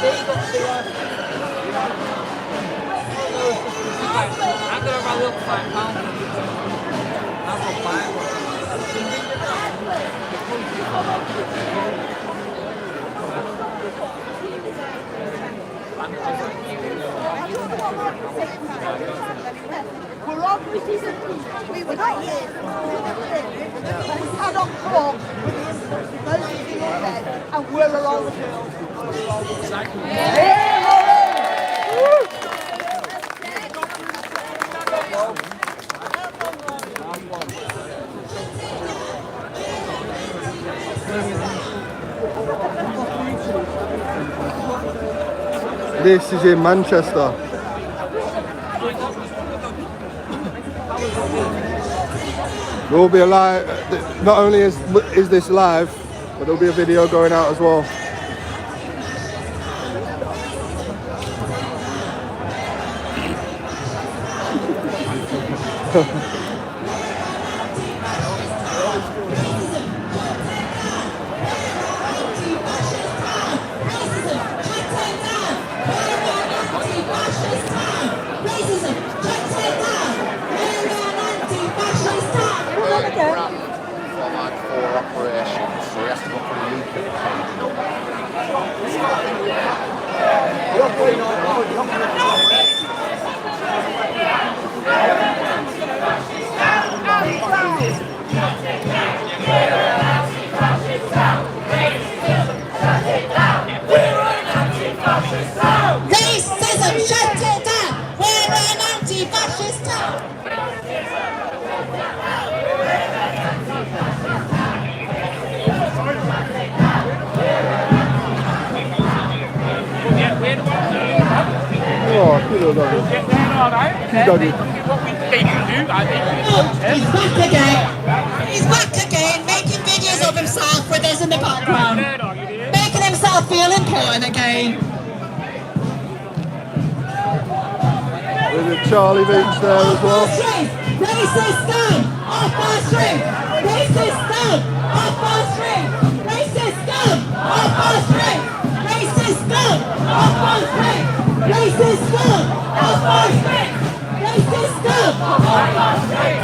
We were not here. We had on talk with the influence most of you dead, and we're along the field. This is in Manchester. There will be a live, not only is this live, but there'll be a video going out as well. Racism, shut it down! We're an anti-fascist town! Oh, hello, doggy. He's back again! He's back again, making videos of himself with us in the background. Making himself feel important again. There's a Charlie Beach there as well. Racist gun! Off our street! Racist gun! Off our street! Racist gun! Off our street! Racist gun! Off our street! Racist gun! Off our street! Racist gun! Off our street!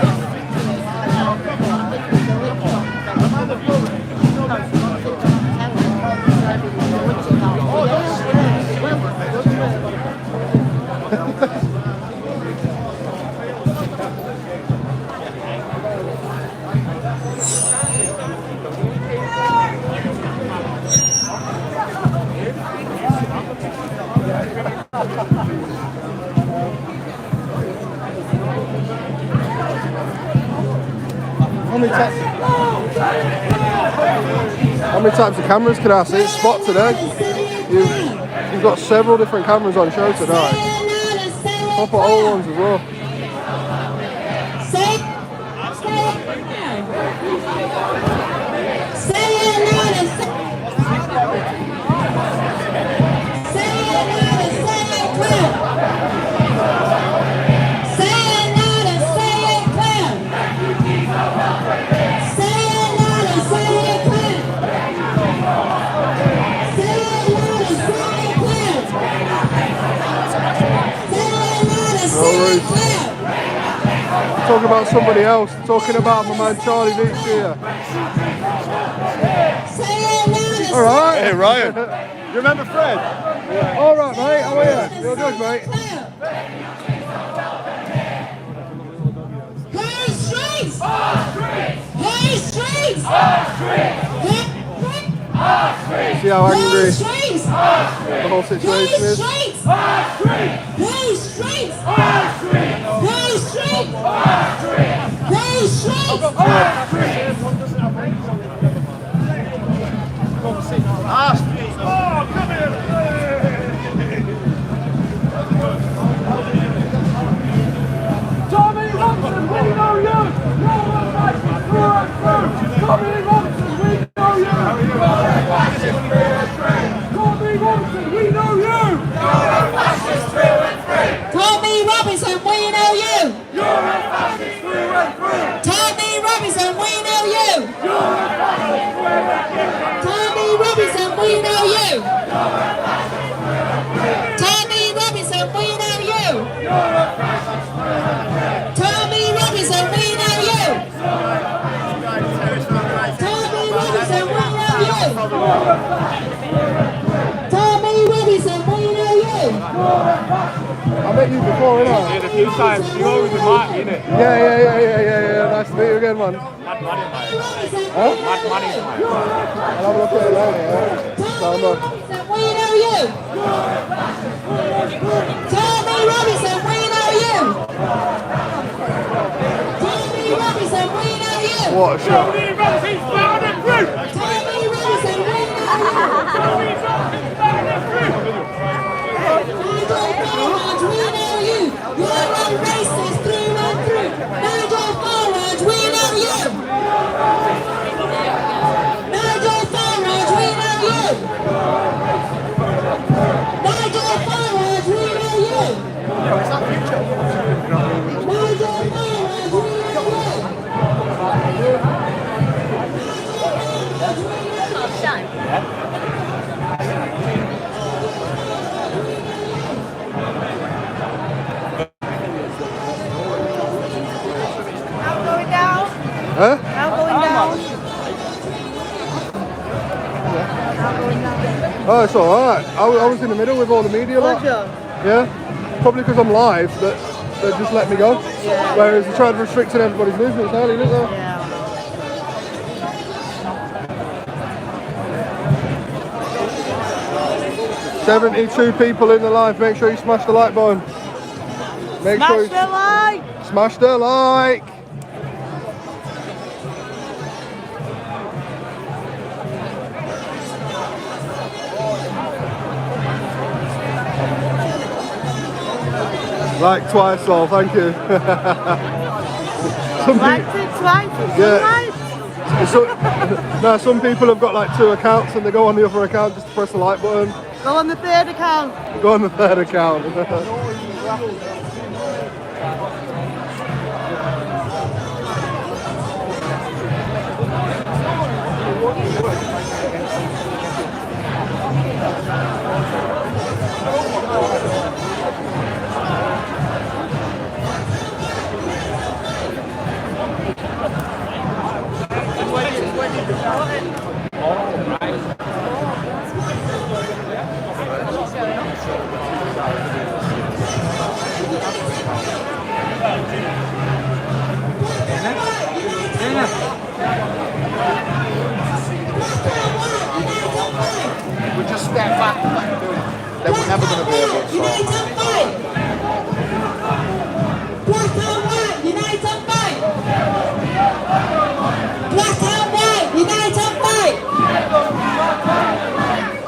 How many types of cameras can I see? It's spot today. You've got several different cameras on show today. Proper old ones as well. Talking about somebody else, talking about my man Charlie Beach here. Alright. Hey Ryan, you remember Fred? Alright mate, how are you? You're good mate. Hey streets! Hey streets! See how angry the whole situation is? Tommy Robinson, we know you! You're a fascist through and through! Tommy Robinson, we know you! You're a fascist through and through! Tommy Robinson, we know you! You're a fascist through and through! Tommy Robinson, we know you! You're a fascist through and through! Tommy Robinson, we know you! You're a fascist through and through! Tommy Robinson, we know you! You're a fascist through Tommy Robinson, we know you. I met you before, innit? Yeah, a few times. You always with Mark, innit? Yeah. Nice to meet you again, man. Mad money, mate. Huh? Mad money, mate. I'll have a look at it later, yeah? Sound good. We know you. Tommy Robinson, we know you. Tommy Robinson, we know you. What a shot. Tommy Robinson, we know you. Nigel Farage, we know you. You're a racist through and through. Nigel Farage, we know you. Nigel Farage, we know you. Nigel Farage, we know you. Nigel Farage, we Huh? Now going down. Oh, it's alright. I was in the middle with all the media lot. Yeah? Probably because I'm live, that they just let me go. Yeah. Whereas they tried restricting everybody's movements early, didn't they? Yeah. 72 people in the live. Make sure you smash the like button. Make sure you Smash the like. smash the like. Like twice, lol. Thank you. Some Like people, it twice. Yeah. No, some people have got like 2 accounts and they go on the other account just to press the like button. Go on the third account. Go on the 3rd account. We just step back, then we're never going to be able to Unite solve. and fight! Black and white, unite and fight! Black and white, unite and fight!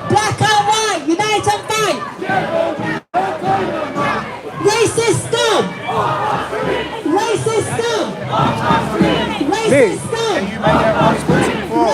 Black and white, unite and fight! Racist scum! Racist scum! Racist scum!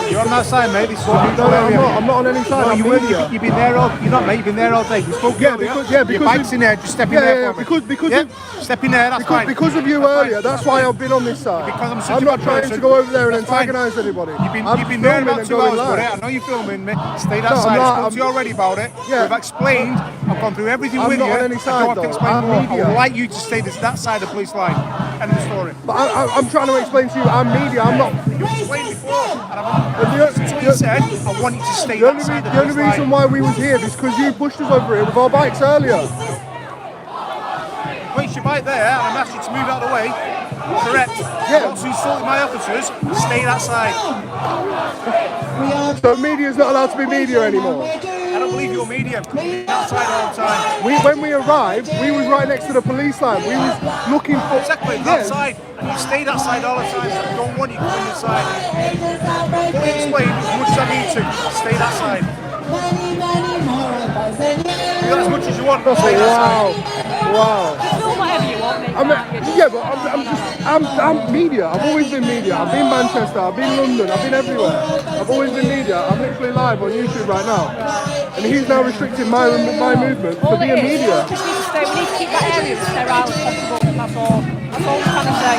You're on that side, mate. This is what No, I'm not on any side. No, I'm you will. media. You've been there all. You're not, mate. You've been there all day. You spoke earlier. because your bike's in there. Just step in there for me. because Yeah? of, Step in there. That's fine. because of you That's earlier. fine. That's why I've been on this side. Because I'm such I'm a not good trying person. to go over there and That's fine. antagonise anybody. You've been I'm there filming about and 2 going hours, buddy. live. I know you're filming me. Stay that No, side. I'm not. I spoke to you already about it. Yeah. We've explained. I've gone through everything I'm with not you. on any I side, don't have to though. explain I'm more. I media. would like you to stay that side of the police line. End of the story. But I'm trying to explain to you, I'm media. I'm not. You explained before, and The, that's what you said. I want you to stay the that only, side of the the only police reason line. why we was here is because you pushed us over here with our bikes earlier. Place your bike there, and I'm asking you to move out of the way. Correct. Yeah. Once you insulted my officers, stay that side. So media's not allowed to be media anymore. I don't believe you're media. That side all the time. When we arrived, we was right next to the police line. We was looking for Exactly, that side. And you stay that side all the time. So I don't want you going this side. Fully explain as much as I need to. Stay that side. Do that as much as you want. Stay that side. Wow. Do whatever you want, mate. Yeah, but I'm media. I've always been media. I've been Manchester, I've been London, I've been everywhere. I've always been media. I'm literally live on YouTube right now. And he's now restricting my movement to be a media. Just need to stay. We need to keep that area as sterile as possible. That's all. That's all we're trying to say.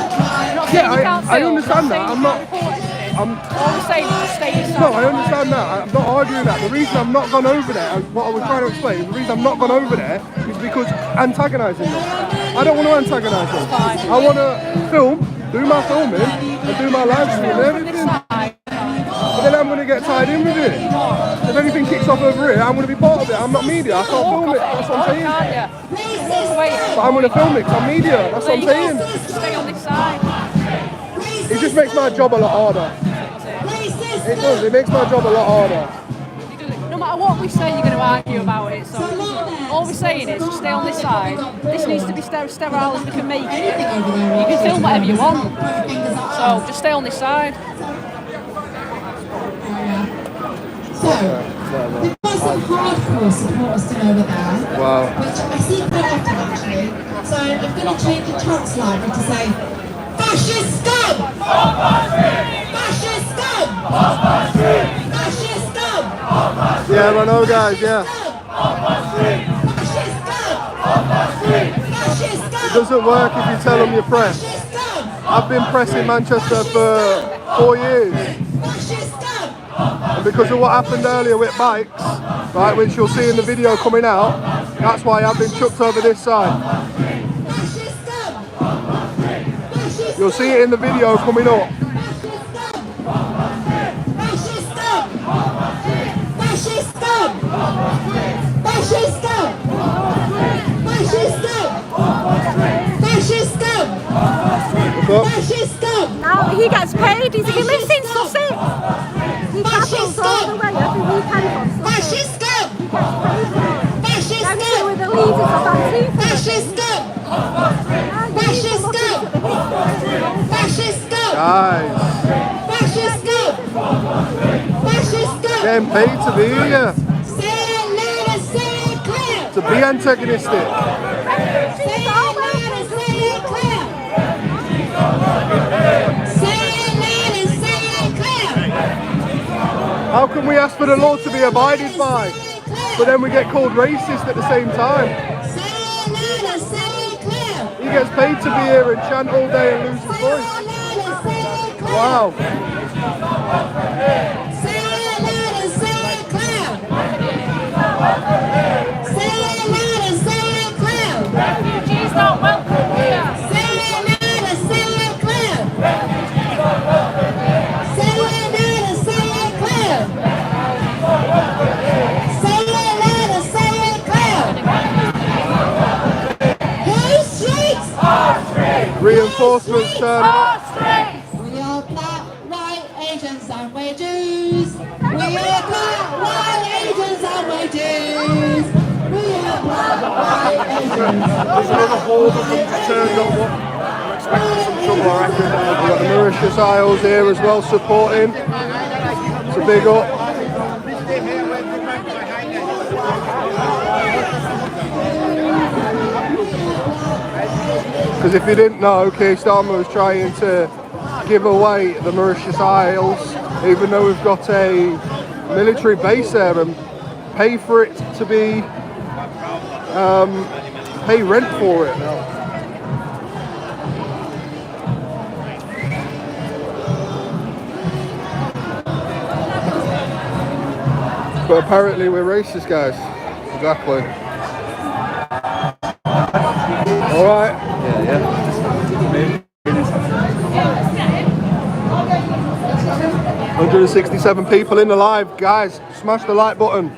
We're not saying you can't I film, understand we're that. not saying I'm you not. can't report anything. All we're saying is just stay inside. No, I understand that. I'm not arguing that. The reason I've not gone over there, and what I was trying to explain, the reason I've not gone over there is because antagonising them. I don't want to antagonise them. I want to film, do my filming, and do my live stream and everything. But then I'm going to get tied in with it. If anything kicks off over here, I'm going to be part of it. I'm not media. I can't film it. That's what I'm saying. But I'm going to film it because I'm media. That's what I'm saying. Stay on this side. It just makes my job a lot harder. It does. It makes my job a lot harder. No matter what we say, you're going to argue about it. So all we're saying is stay on this side. This needs to be sterile as we can make it. You can film whatever you want. So just stay on this side. So, we've got some hardcore supporters still over there, Wow. which I see quite often actually. So I'm going to change the chant slightly to say, fascist scum! Fascist scum! Fascist scum! Yeah, I know, guys. Yeah. Fascist scum! Fascist scum! It doesn't work if you tell them you're pressed. Fascist scum! I've been pressed in Manchester for 4 years. Fascist scum! And because of what happened earlier with bikes, right, which you'll see in the video coming out, that's why I've been chucked over this side. Fascist scum! Fascist You'll see it in the video coming up. Fascist scum! Fascist scum! Fascist scum! Fascist scum! Fascist scum! Fascist scum! Now he gets paid. He lives in Sussex. He travels all the way every weekend from Sussex. Fascist scum! He gets paid for it. Fascist Next to scum! with the leaders of Antifa. Fascist scum! Fascist scum! Fascist scum! Guys, Fascist scum! Fascist scum! getting paid to be here, Say it loud and say it clear! to be antagonistic. Say it loud and say it clear! Say it loud and say it clear! How can we ask for the law to be abided by, but then we get called racist at the same time? Say it loud and say it clear! He gets paid to be here and chant all day and lose his Say it voice. loud and say it clear! Wow. Say it loud and say it clear! Say it loud and say it clear! Refugees not welcome here. Say it loud and say it clear! Say it loud and say it clear! Say it loud and say it clear! Whose streets? Reinforcements turn up. We are black, white, Asians and we're Jews. We are black, white, Asians and we're Jews. We are black, white, Asians. There's another horde of them just turned up. I'm expecting some trouble, I reckon. We've got the Mauritius Isles here as well supporting. It's a big up. Because if you didn't know, Keir Starmer was trying to give away the Mauritius Isles, even though we've got a military base there, and pay for it to be, pay rent for it. But apparently we're racist, guys. Exactly. Alright. Yeah. 167 people in the live. Guys, smash the like button.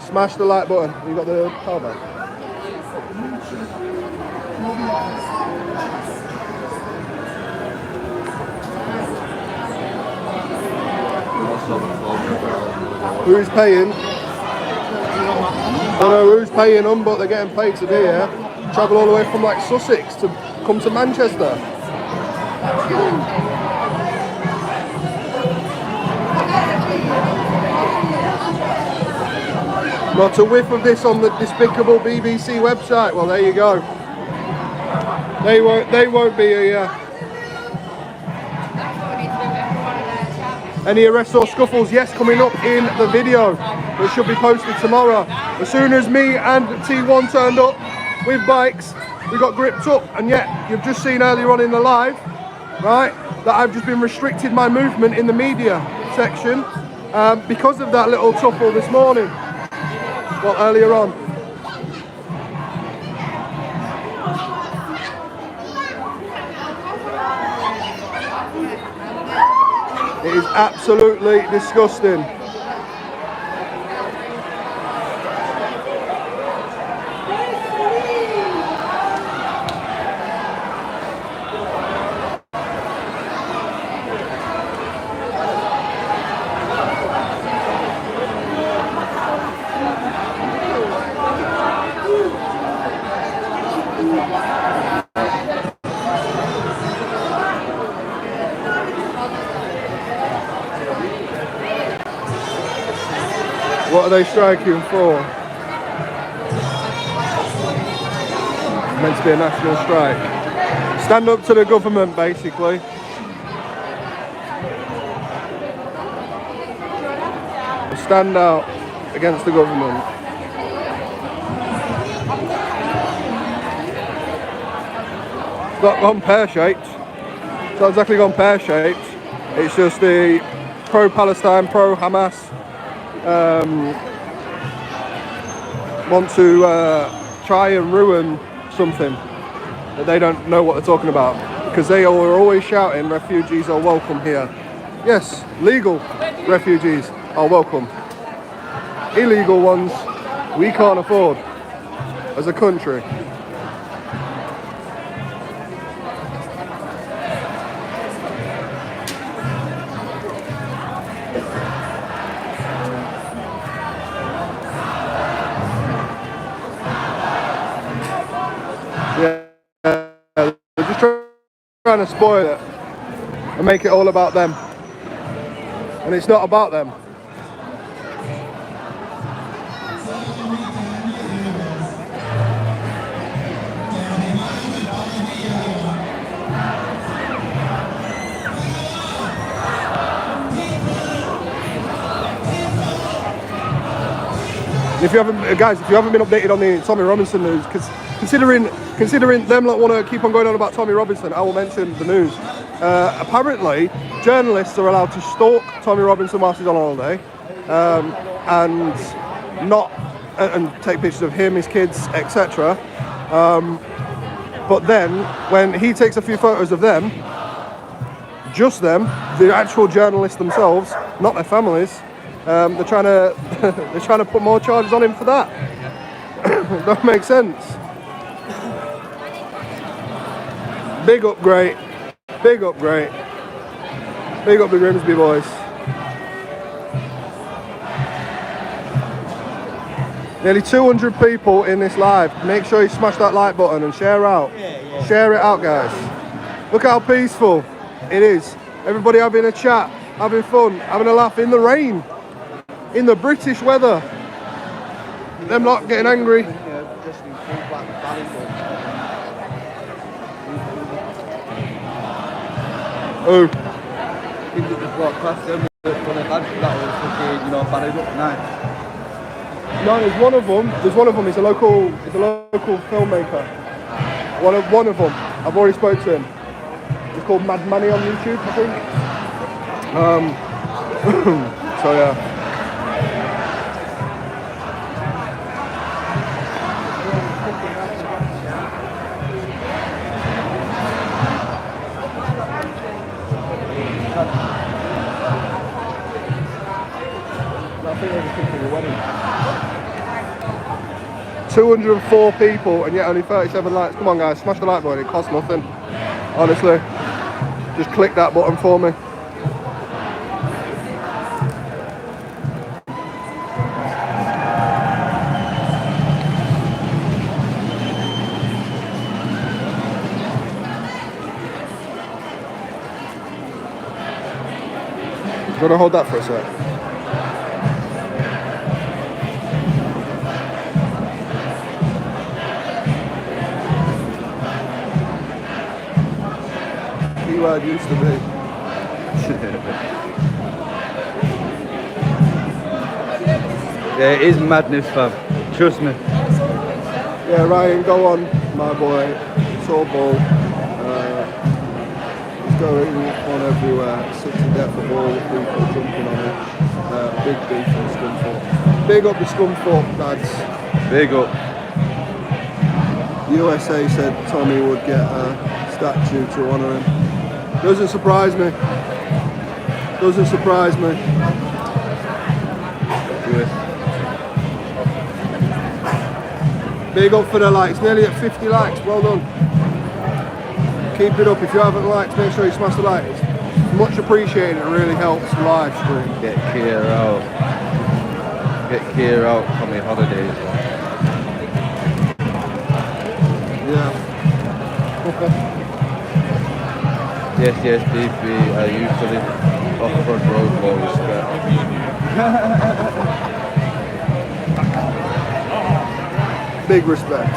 Smash the like button. You got the power bank? Who's paying? I don't know who's paying them, but they're getting paid to be here. Travel all the way from like Sussex to come to Manchester. Not a whiff of this on the despicable BBC website. Well, there you go. They won't be here. Any arrests or scuffles? Yes, coming up in the video that should be posted tomorrow. As soon as me and T1 turned up with bikes, we got gripped up, and yet you've just seen earlier on in the live, right, that I've just been restricted my movement in the media section because of that little tuffle this morning. Well, earlier on. It is absolutely disgusting. What are they striking for? Meant to be a national strike. Stand up to the government, basically. Stand out against the government. It's not gone pear-shaped. It's not exactly gone pear-shaped. It's just the pro-Palestine, pro-Hamas want to try and ruin something that they don't know what they're talking about, because they are always shouting refugees are welcome here. Yes, legal refugees are welcome. Illegal ones we can't afford as a country. They're just trying to spoil it and make it all about them. And it's not about them. If you haven't, guys, if you haven't been updated on the Tommy Robinson news, because considering them like want to keep on going on about Tommy Robinson, I will mention the news. Apparently, journalists are allowed to stalk Tommy Robinson whilst he's on holiday, and take pictures of him, his kids, etc. But then, when he takes a few photos of them, just them, the actual journalists themselves, not their families, they're trying to put more charges on him for that. That makes sense. Big up, great. Big up, great. Big up the Grimsby boys. Nearly 200 people in this live. Make sure you smash that like button and share out. Share it out, guys. Look how peaceful it is. Everybody having a chat, having fun, having a laugh in the rain, in the British weather. Them not getting angry. Oh. No, there's one of them. He's a local filmmaker. One of them. I've already spoke to him. He's called Mad Money on YouTube, I think. So yeah. I think there's a picture of the wedding. 204 people and yet only 37 likes. Come on, guys, smash the like button. It costs nothing. Honestly, just click that button for me. Do you want to hold that for a sec? Keyword used to be. Yeah, it is madness, fam. Trust me. Yeah, Ryan, go on, my boy. It's all ball. It's going on everywhere. Sick to death of all the people jumping on it. Big beef on Scunthorpe. Big up the Scunthorpe lads. Big up. USA said Tommy would get a statue to honour him. Doesn't surprise me. Doesn't surprise me. Big up for the likes, nearly at 50 likes, well done. Keep it up, if you haven't liked, make sure you smash the likes. Much appreciated, it really helps the live stream. Get Kier out. Get Kier out from your holidays. Yeah. Yes, DP, I used to live off front road for respect. Big respect.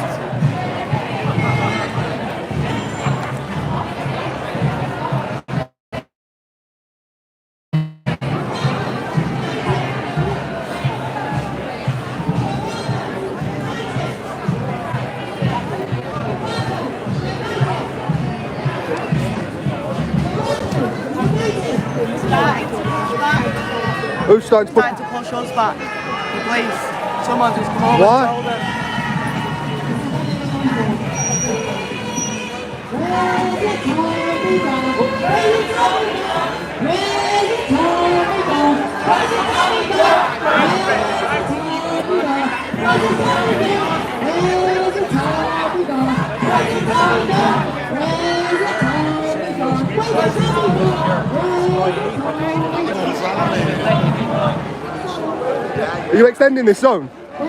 Who's starting to put... To push us back. The police. Someone just come over Why? and told us. Are you extending this zone? No,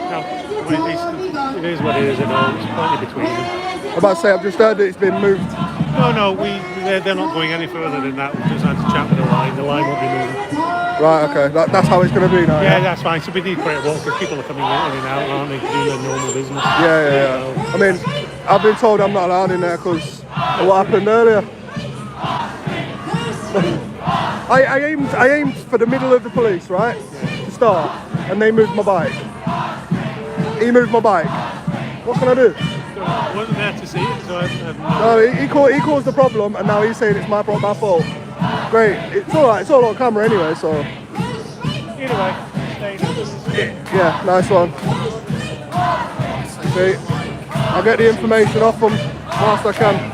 it is what it is, and all. It's pointed between them. I'm about to say, I've just heard that it's been moved. No, they're not going any further than that. We just had to chat with the line. The line won't be moving. Right, okay, that's how it's going to be now. Yeah, that's fine. So we need quite a walk because people are coming in and out, aren't they, doing their normal business. Yeah. I mean, I've been told I'm not allowed in there because of what happened earlier. I aimed for the middle of the police, right, to start, and they moved my bike. He moved my bike. What can I do? I wasn't there to see it, so No, he caused the problem, and now he's saying it's my fault. Great, it's all right. It's all on camera anyway, so. either way, Yeah, nice one. See, I'll get the information off them whilst I can.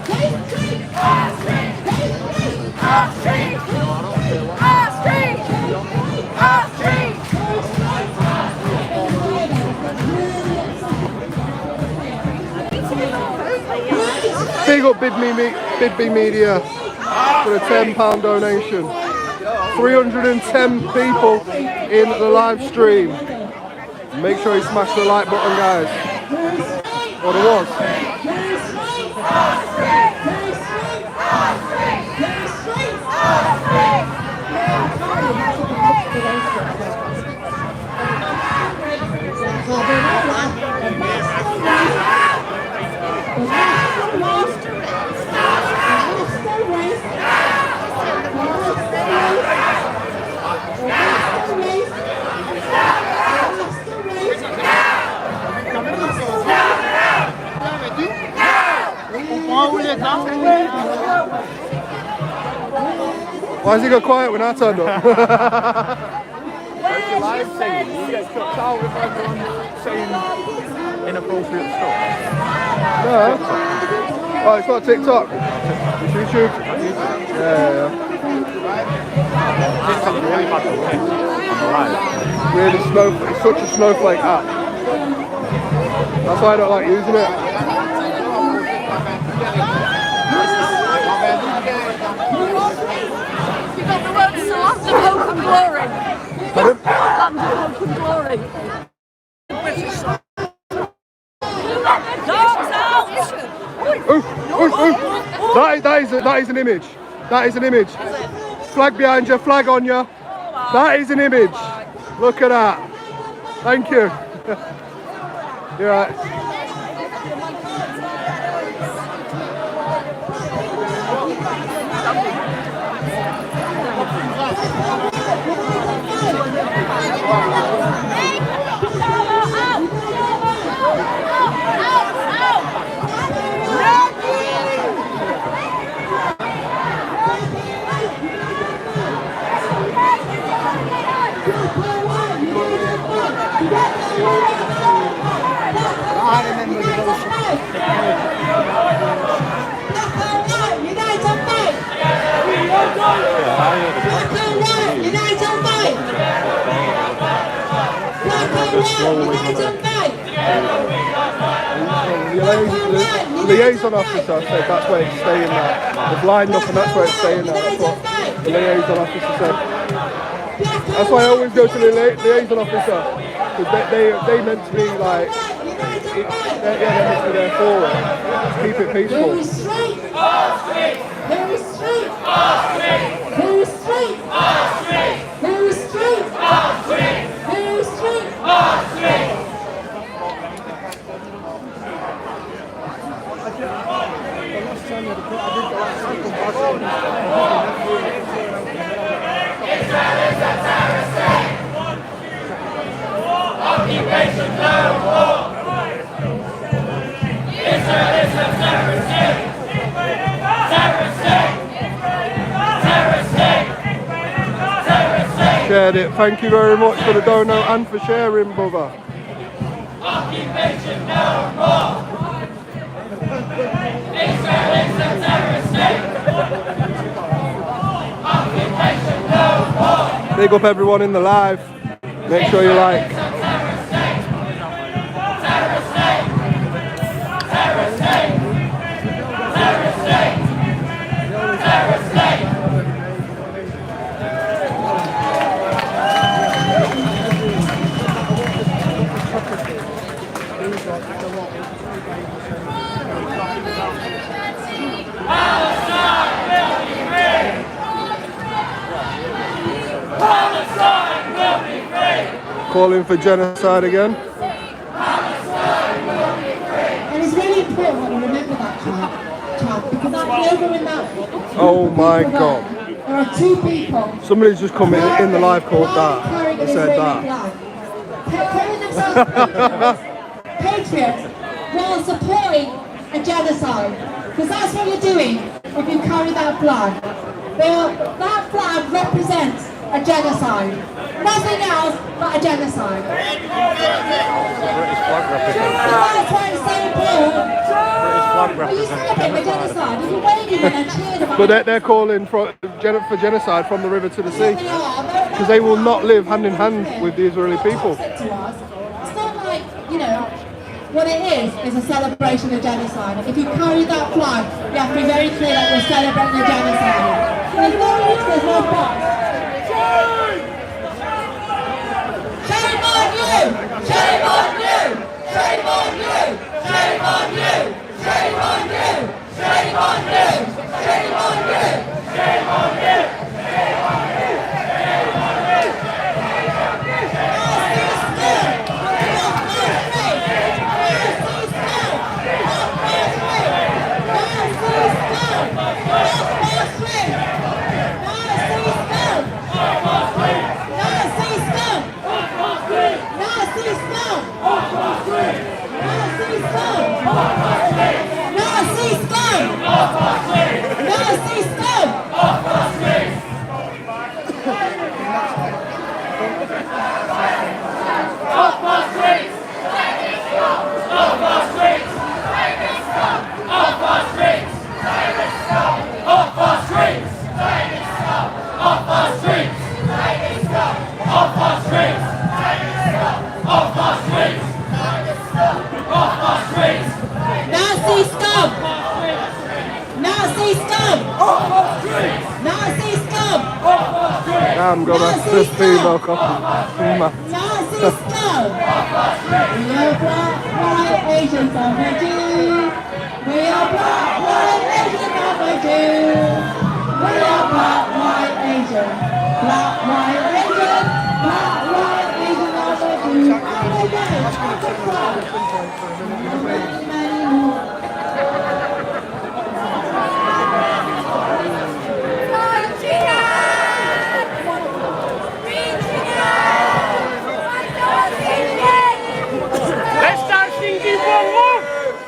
Big up Bidby Media for a £10 donation. 310 people in the live stream. Make sure you smash the like button, guys. What it was. Why has he got quiet when I turned up? That's your live saying. You get cut out if everyone's saying inappropriate stuff. No. Oh, it's not TikTok. It's YouTube. Yeah. TikTok's really bad for this on the live. Really it's such a snowflake app. That's why I don't like using it. You've got the words to land of hope and glory. Pardon? Land of hope and glory. Dogs out! That is an image. That is an image. Flag behind you, flag on you. That is an image. Look at that. Thank you. You're right. always want to. The liaison officer said that's where it's staying now. They've lined up and that's where it's staying now. That's what the liaison officer said. That's why I always go to the liaison officer, because they meant to be like, they're meant to be there for it. Just keep it peaceful. Very straight. Very straight. Very straight. Very straight. Very straight. Occupation, no war. Israelism, terror state. Terror state. Terror state. Terror state. Shared it. Thank you very much for the donut and for sharing, brother. Occupation, no more. Israelism, terror state. Occupation, no more. Big up everyone in the live. Make sure you like. Calling for genocide again. And it's really important that we remember that chant, because over in that. Oh my God. There are two people. Somebody's just come in the live called that. They said that. Calling themselves patriots while supporting a genocide. Because that's what you're doing if you carry that flag. That flag represents a genocide. Nothing else but a genocide. British flag represents That's why it's so important. British flag Well, you represents celebrate the genocide. If you're waving it and cheering about But they're calling for genocide from the river to the sea. Because they will not live hand in hand with the Israeli people. It's not like, what it is a celebration of genocide. If you carry that flag, you have to be very clear that we're celebrating a genocide. There's no use, there's no box. Shame on you! Shame on you! Shame on you! Shame on you! Shame on you! Shame on you! Shame on you! Shame on you! Shame on you! Nazi scum! Nazi scum! Nazi scum! Damn, got this female copy. Nazi scum! We are black, white, Asian, some are Jews. We are black, white, Asian, some are Jews. We are black, white, Asian. Black, white, Asian. Black, white, Asian, some are Jews. And again, many more. Let's start singing one more.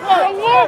One more.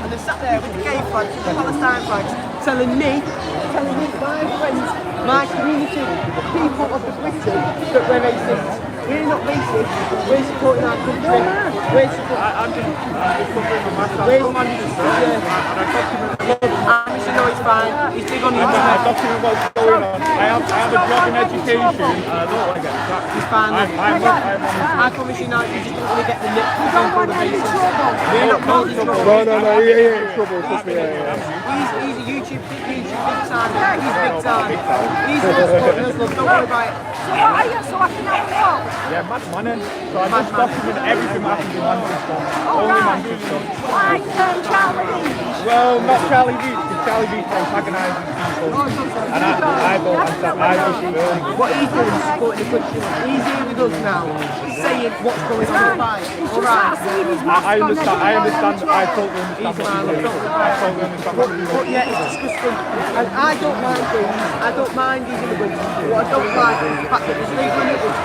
And they sat there with the gay flags, with the Palestine flags, telling me, my friends, my community, the people of the Britain, that we're racist. We're not racist. We're supporting our country. We're supporting. I'm just covering my master. Where's Manchester? I know it's fine. He's big on the internet. I document what's going on. I have a job in education. I don't want to get trapped. He's fine. I promise you now, you just don't want to get the nip. You don't want to be in trouble. We're not causing trouble. No, he ain't in trouble. Trust me. He's a YouTube big time. He's big time. He's Muslim. Don't worry about it. So what are you? So I can have a walk? Yeah, mad money. So I just document everything that happens in Manchester. Only Manchester. Like Charlie. Well, not Charlie Beach, because Charlie Beach antagonising people. And I don't understand. I just what he's doing is supporting the country. He's here with us now, saying what's going on in the fight. Alright. I understand. I totally understand what you're doing. I totally understand what you're doing. But yeah, it's disgusting. And I don't mind things. I don't mind these immigrants. What I don't like is the fact that there's legal immigrants.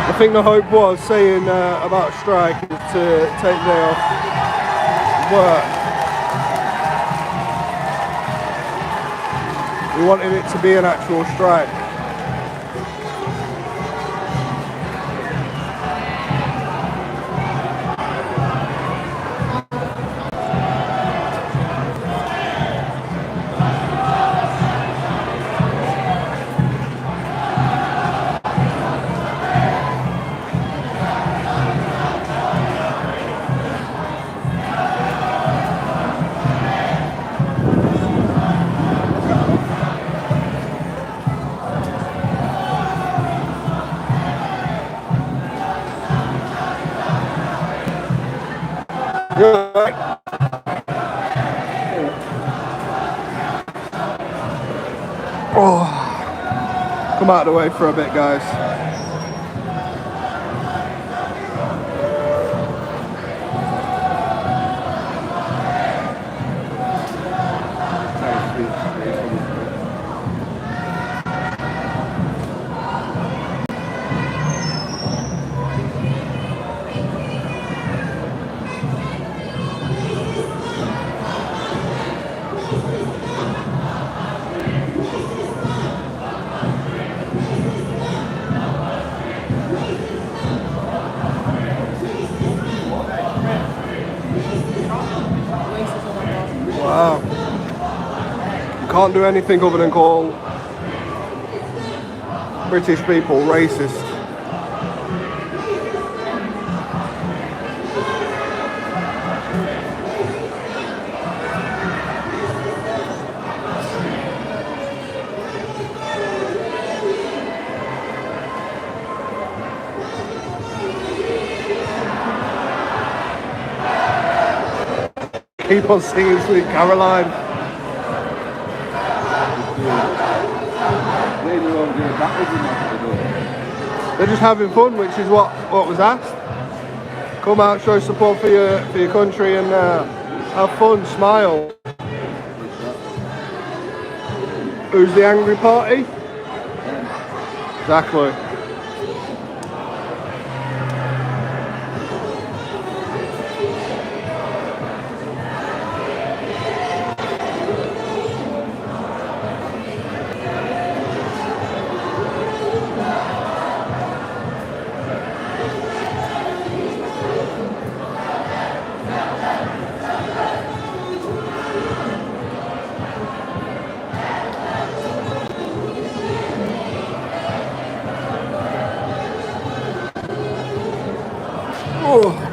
I think the hope was saying about strike is to take the day off work. We wanted it to be an actual strike. Oh, come out of the way for a bit, guys. Wow. Can't do anything other than call British people racist. Keep on singing Sweet Caroline. They're just having fun, which is what was asked. Come out, show support for your country, and have fun, smile. Who's the angry party? Exactly. Oh.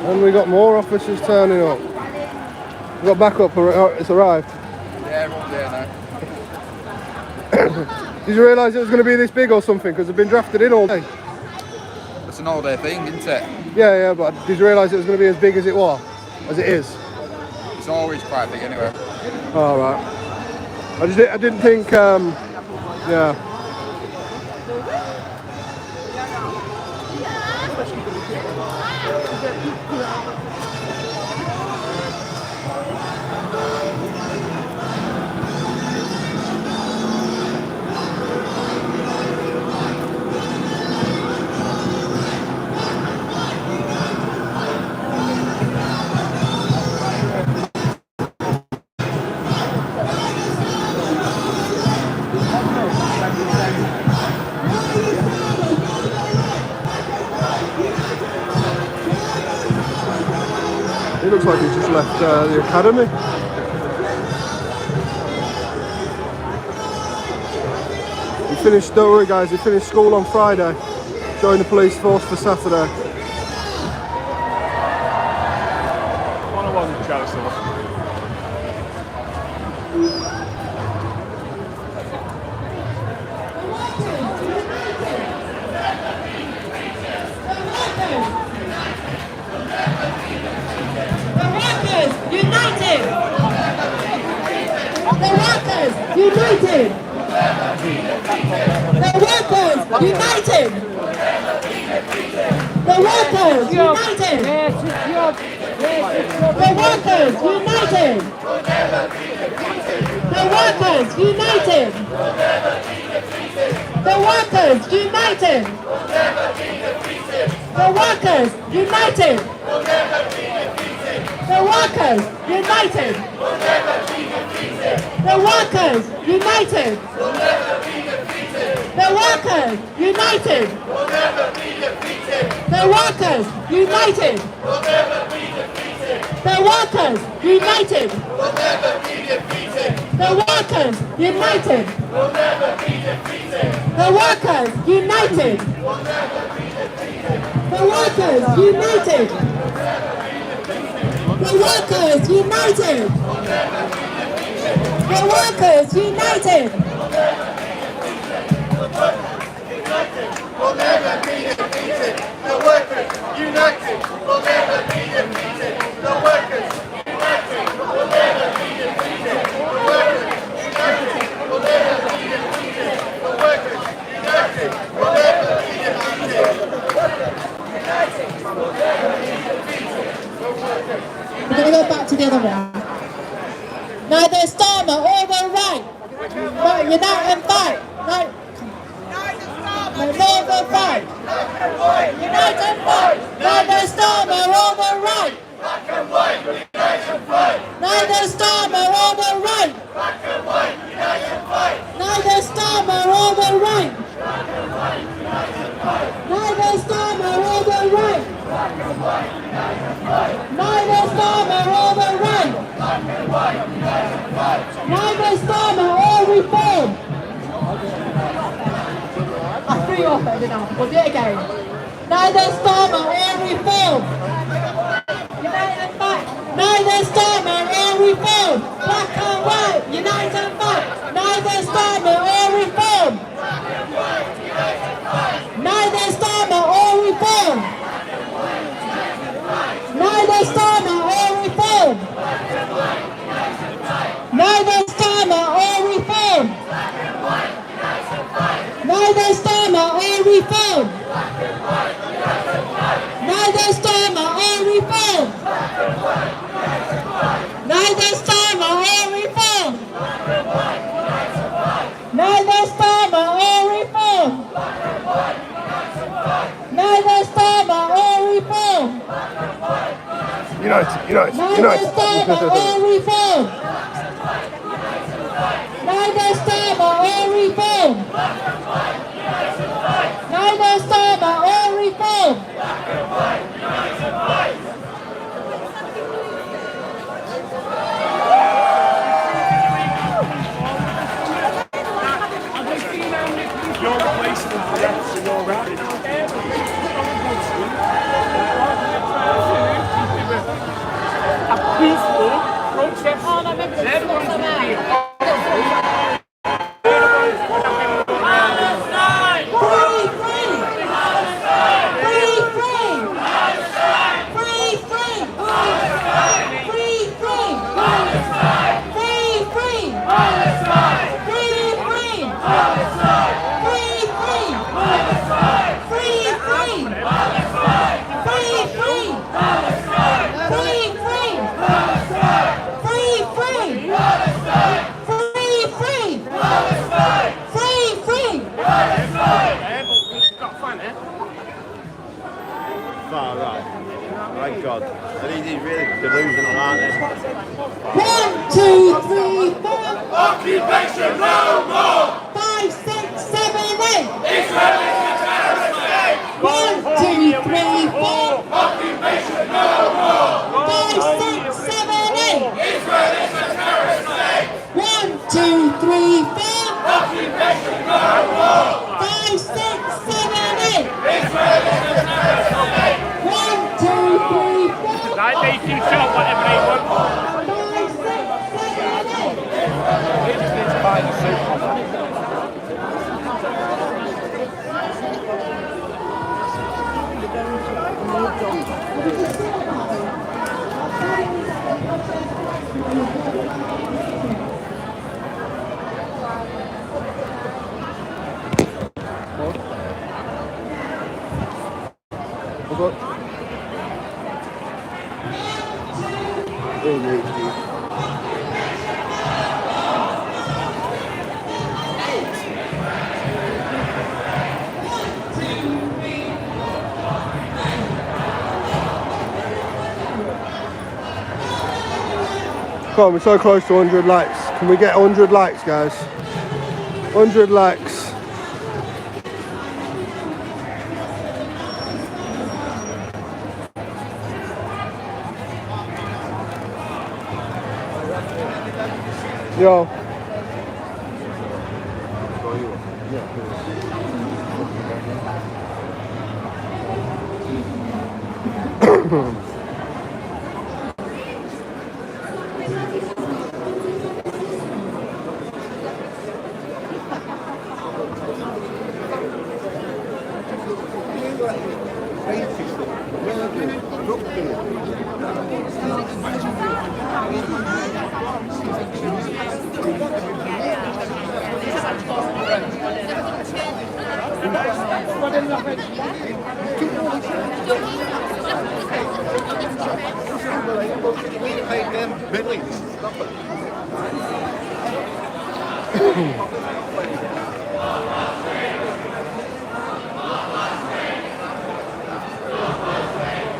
And we got more officers turning up. We got backup, it's arrived. Yeah, everyone's there now. Did you realise it was going to be this big or something? Because they've been drafted in all day. It's an all-day thing, isn't it? Yeah, but did you realise it was going to be as big as it was? As it is? It's always quite big anyway. Oh, right. I didn't think, yeah. It looks like he's just left the academy. He finished, don't worry guys, he finished school on Friday. Joined the police force for Saturday. 101 Chelsea. United! The workers united! The workers united! The workers united! The workers united! The workers united! The workers united! The workers united! The workers united! The workers united. The workers united. The workers united. The workers united. The workers united. The workers united. The workers united. The workers united. The workers united. Will never be defeated. The workers united will never be defeated. The workers united will never be defeated. The workers united will never be defeated. The workers united will never be defeated. We're going to go back to the other one. Neither Starmer or the right. Right, unite and fight. Right. Neither fight. Unite and fight. Neither Starmer or the right. Black and white, unite and fight. Neither Starmer or the right. Black and white, unite and fight. Neither Starmer or the right. Black and white, unite and fight. Neither Starmer or the right. Black and white, unite and fight. Neither Starmer or the right. Black and white, unite and fight. Neither Starmer or reform. I threw you off there, didn't I? We'll do it again. Neither Starmer or reform. Unite and fight. Neither Starmer or reform. Black and white, unite and fight. Neither Starmer or reform. Neither Starmer or reform. Neither Starmer or reform. Neither Starmer or reform. Neither Starmer or reform. Neither Starmer or reform. Neither Starmer or reform. Neither Starmer or reform. Neither Starmer or reform. Unite, unite, Neither unite. Starmer or reform. Neither Starmer or reform. Neither Starmer or reform. You're replacing them for reps and you're right. A peaceful protest. Everyone's going to be far right. My God. These are really delusional, aren't they? 1, 2, 3, 4. Occupation no more. 5, 6, 7, 8. Israel is a terrorist state. 1, 2, 3, 4. Occupation no more. 5, 6, 7, 8. Israel is a terrorist state. 1, 2, 3, 4. Occupation no more. 5, 6, 7, 8. Israel is a terrorist state. 1, 2, 3, 4. Right, they keep shot whatever they want. 5, 6, Come on, we're so close to 100 likes. Can we get 100 likes, guys? 100 likes. Yo.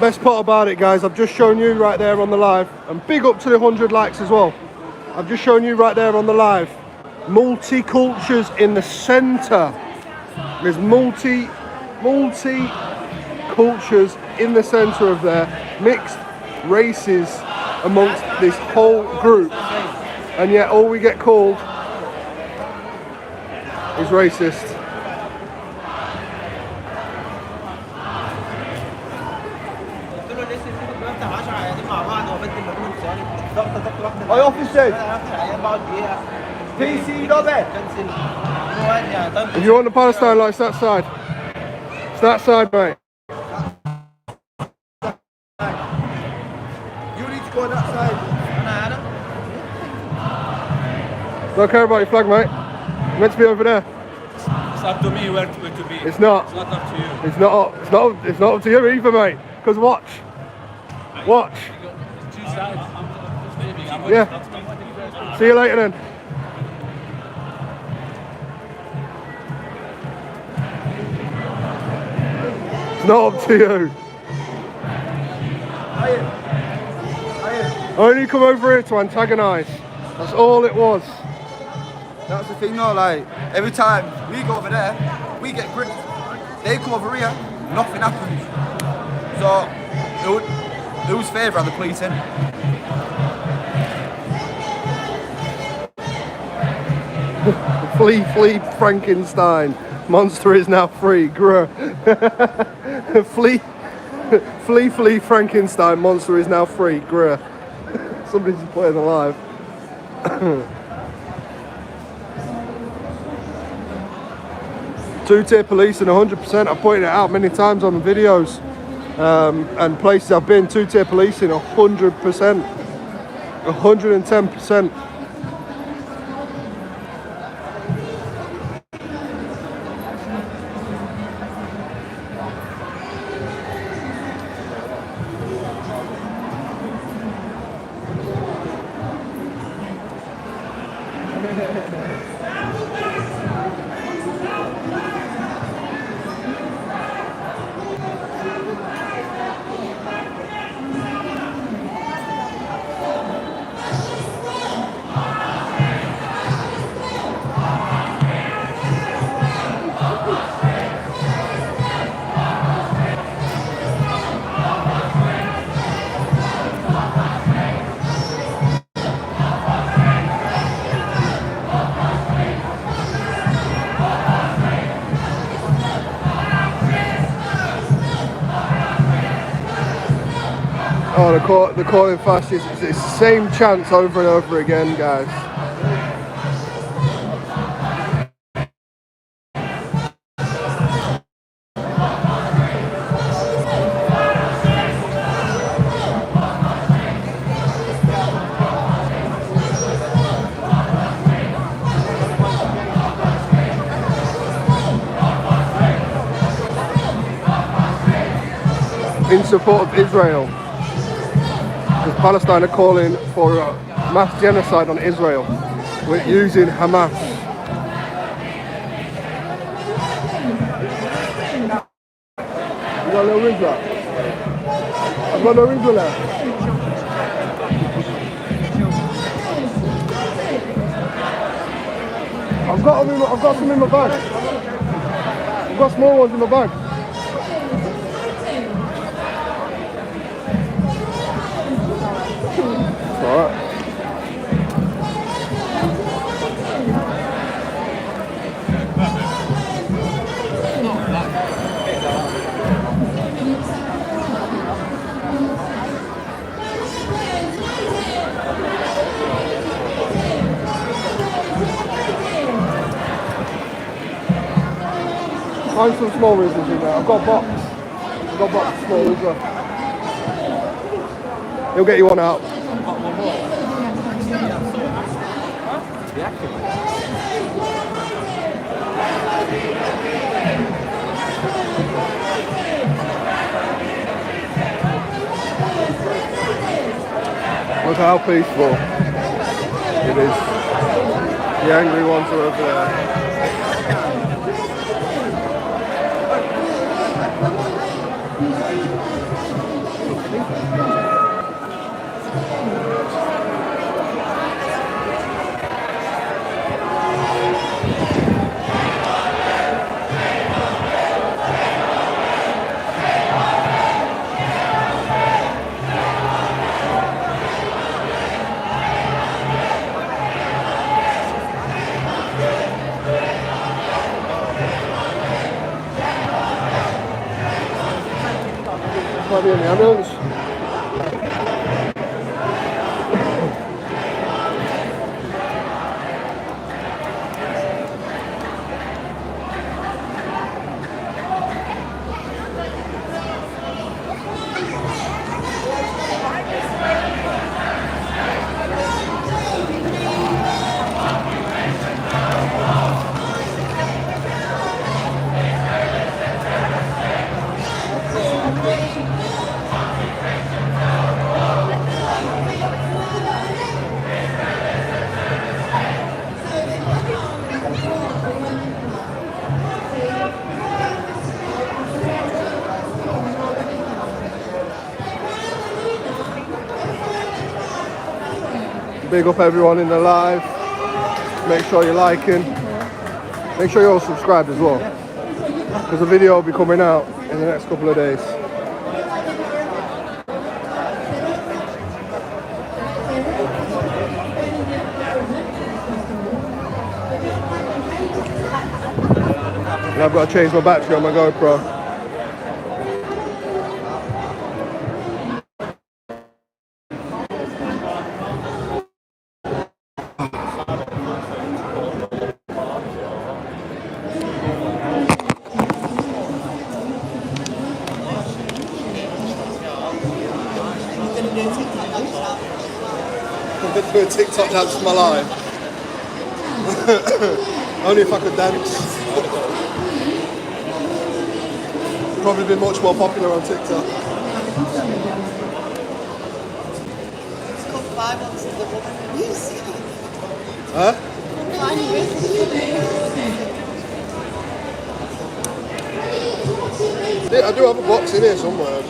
Best part about it, guys, I've just shown you right there on the live, and big up to the 100 likes as well. I've just shown you right there on the live, multi-cultures in the centre. There's multi-cultures in the centre of there, mixed races amongst this whole group, and yet all we get called is racist. Oi, officers! PC Dobby! If you want the Palestine lights, that side. It's that side, mate. You need to go on that side. Don't care about your flag, mate. You're meant to be over there. It's up to me where to be. It's not. It's not up to you. It's not up to you either, mate. Because watch. Watch. Two sides. Yeah. See you later then. It's not up to you. I only come over here to antagonise. That's all it was. That's the thing though, like, every time we go over there, we get gripped. They come over here, nothing happens. So, whose favour are the police in? Flee, Frankenstein. Monster is now free. Grr. flee, Frankenstein. Monster is now free. Grr. Somebody's playing alive. Two-tier policing, 100%. I've pointed it out many times on the videos and places I've been. Two-tier policing, 100%. 110%. Oh, the calling fast is it's the same chants over and over again, guys. In support of Israel. Because Palestine are calling for a mass genocide on Israel. We're using Hamas. You got no rings left? I've got no rings left. I've got some in my bag. I've got small ones in my bag. Alright. Find some small rizzles in there. I've got a box. I've got a box of small as well. He'll get you one out. Look how peaceful it is. The angry ones are over there. Might be in the ambulance. Big up everyone in the live. Make sure you're liking. Make sure you're all subscribed as well, because the video will be coming out in the next couple of days. And I've got to change my battery on my GoPro. I'm going to do a TikTok dance for my life. Only if I could dance. Probably be much more popular on TikTok. Huh? Yeah, I do have a box in here somewhere.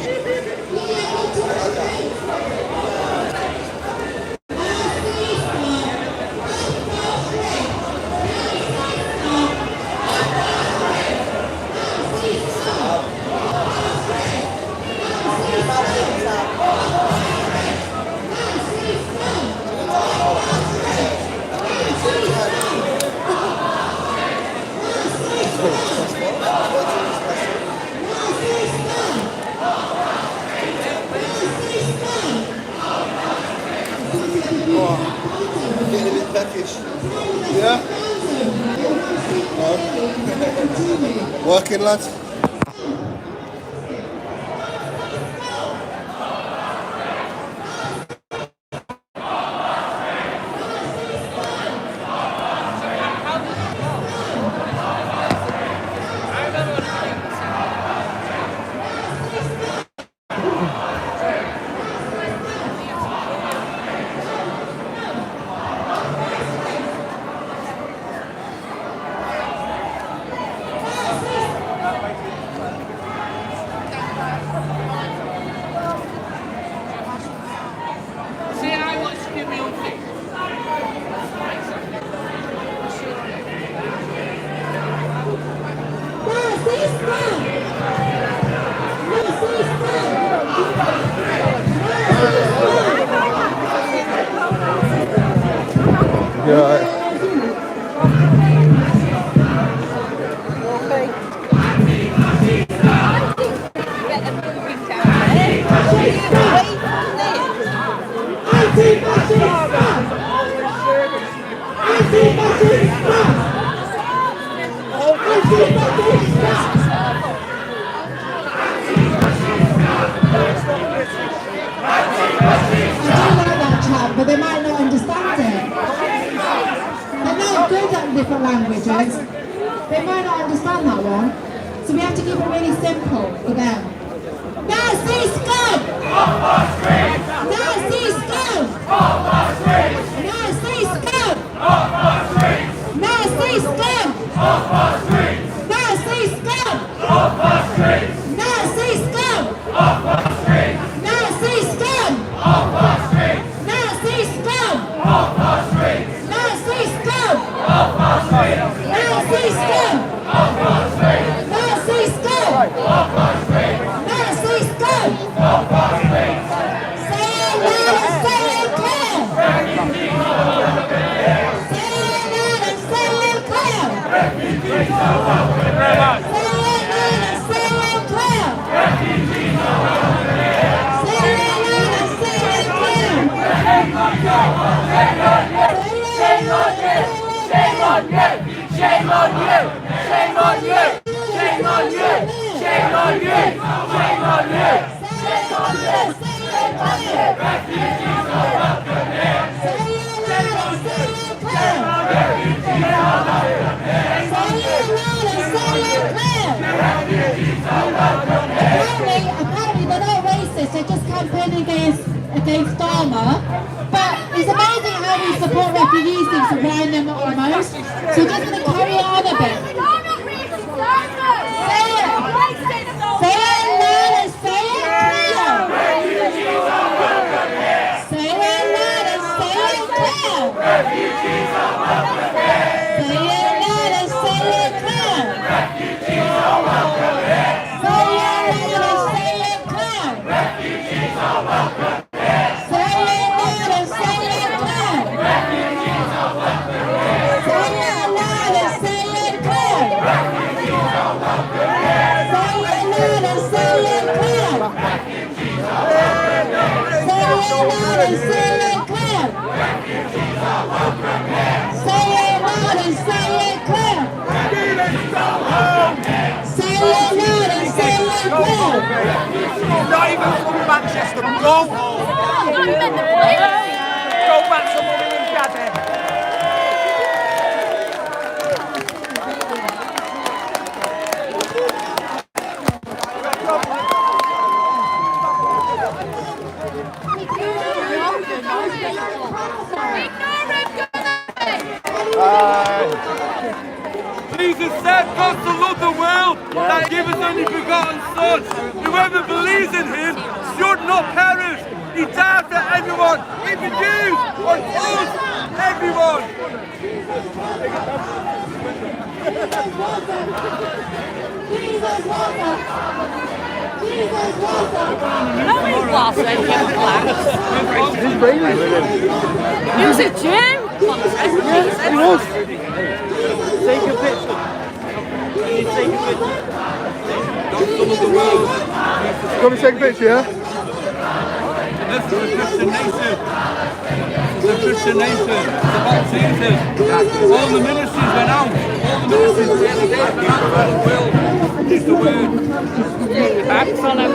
Getting a bit peckish. Yeah? No. Working, lads? teenagers, they might not understand that one. So we have to keep it really simple for them. Nazi scum! Off our street! Nazi scum! Off our street! Nazi scum! Off our street! Nazi scum! Off our street! Nazi scum! Off our street! Nazi scum! Off our street! Nazi scum! Off our street! Nazi scum! Off our street! Nazi scum! Off our street! Nazi scum! Off our street! Nazi scum! Off our street! Nazi scum! Off our street! Say it loud and say it clear! Refugees are welcome here! Say it loud and say it clear! Refugees are welcome here! Say it loud and say it clear! Refugees are welcome here! Say it loud and say it clear! Shame on you! Shame on you! Shame on you! Shame on you! Shame on you! Shame on you! Shame on you! Shame on you! Shame on you! Refugees are welcome here! Shame on you! Refugees are welcome here! Refugees are welcome here! Apparently they're not racist, they're just campaigning against Dharma. But it's amazing how we support refugees and supplying them almost. So we're just going to carry on a bit. Say it! Say it loud and say it clear! Refugees are welcome here! Say it loud and say it clear! Refugees are welcome here! Say it loud and say it clear! Refugees are welcome here! Say it loud and say it clear! Refugees are welcome here! Say it loud and say it clear! Refugees are welcome here! Say it loud and say it clear! Refugees are welcome here! Say it loud and say it clear! Refugees are welcome here! Say it loud and say it clear! Refugees are welcome here! Say it loud and say it clear! Refugees are welcome here! Say it loud and say it clear! Not even from Manchester, go home! Go back to mummy and daddy! Jesus said, God so loved the world that he gave his only begotten Son. Whoever believes in him should not perish. He died for everyone, even you, on us, everyone. Jesus was He's raining. He was a Jew? He was. Take a picture. Can you take a picture? Come and take a picture, yeah? This is a Christian nation. It's a Christian nation. It's about Jesus. All the ministries went out. All the ministries really did. That's what the world is the word. Backs on him.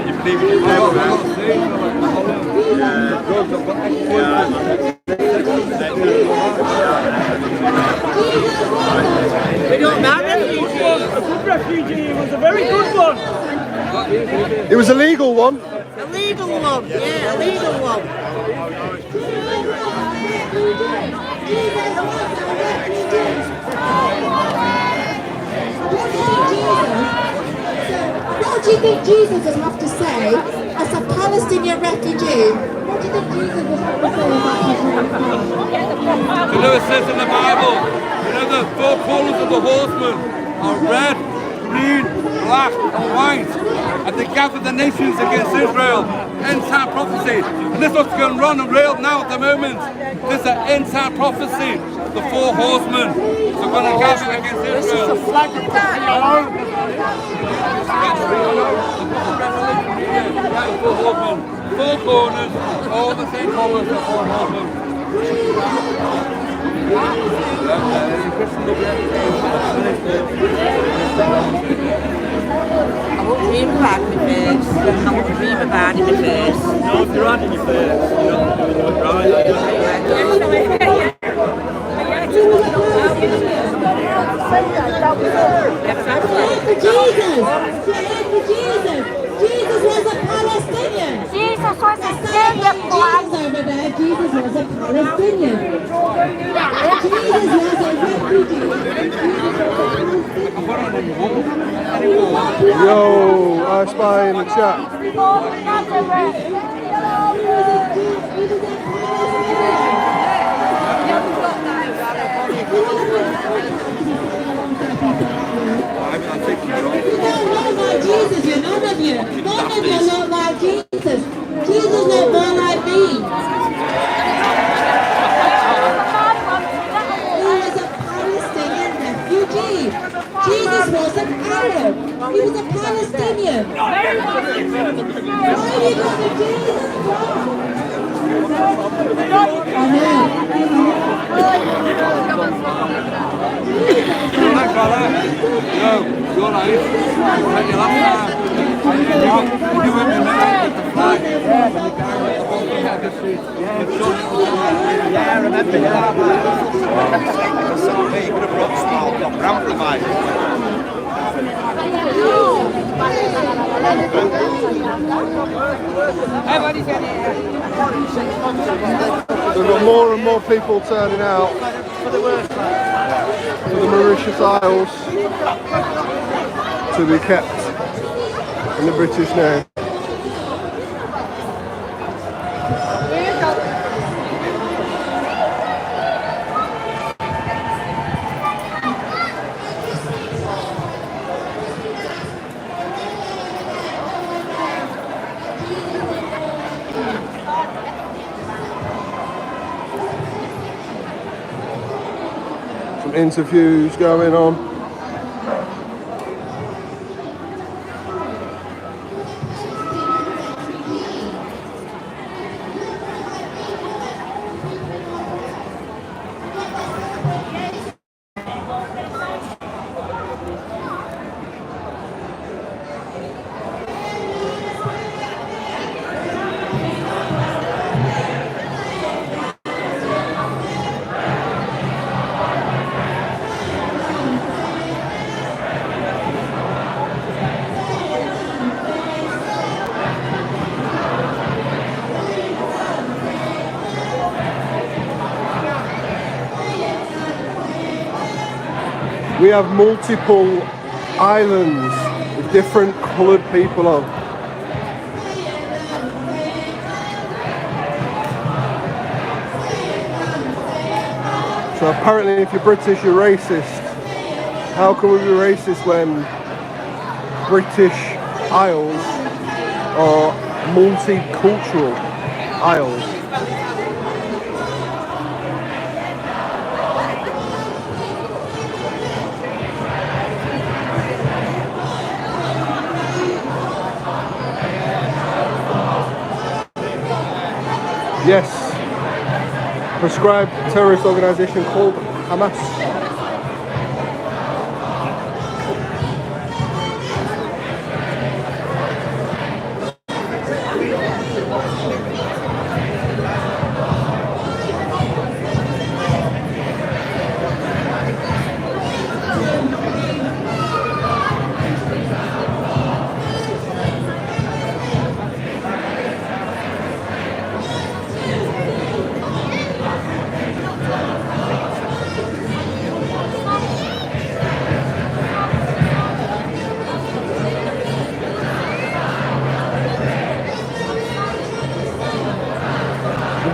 You believe in your Bible, right? We don't mind refugees. A good refugee was a very good one. It was a legal one. A legal one, yeah, a legal one. What do you think Jesus would have to say as a Palestinian refugee? What do you think Jesus would have to say about You know, it says in the Bible, you know, the four colors of the horsemen are red, green, black, and white. And they gather the nations against Israel. End-time prophecy. And this is what's going on in real now at the moment. This is an end-time prophecy. The four horsemen. So we're going to gather against Israel. This is the flag of four horsemen. Four corners, all the same colors, the four horsemen. Impact. face. I'm not going to dream about it in my face. No, if you're in your face, you're not doing it right. Jesus was a Palestinian. Jesus was a Syrian boy. Over there, Jesus was a Palestinian. Jesus was a refugee. Yo, I spy in the chat. Jesus, you none of you. None of you look like Jesus. Jesus looked more like me. He was a Palestinian refugee. Jesus wasn't Arab. He was a Palestinian. Why have you got the Jesus from? I know. Alright, brother. Yo, you're right. Take your last time. You went to the flag. Yeah, I remember that. You could have brought small round for the mic. We've got more and more people turning out to the Mauritius Isles to be kept in the British name. Some interviews going on. We have multiple islands with different coloured people on. So apparently if you're British, you're racist. How can we be racist when British Isles are multicultural isles? Yes, prescribed terrorist organisation called Hamas.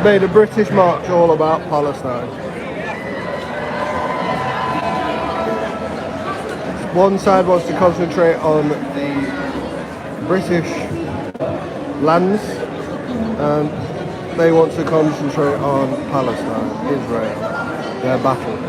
Made a British march all about Palestine. One side wants to concentrate on the British lands and they want to concentrate on Palestine, Israel, their battle.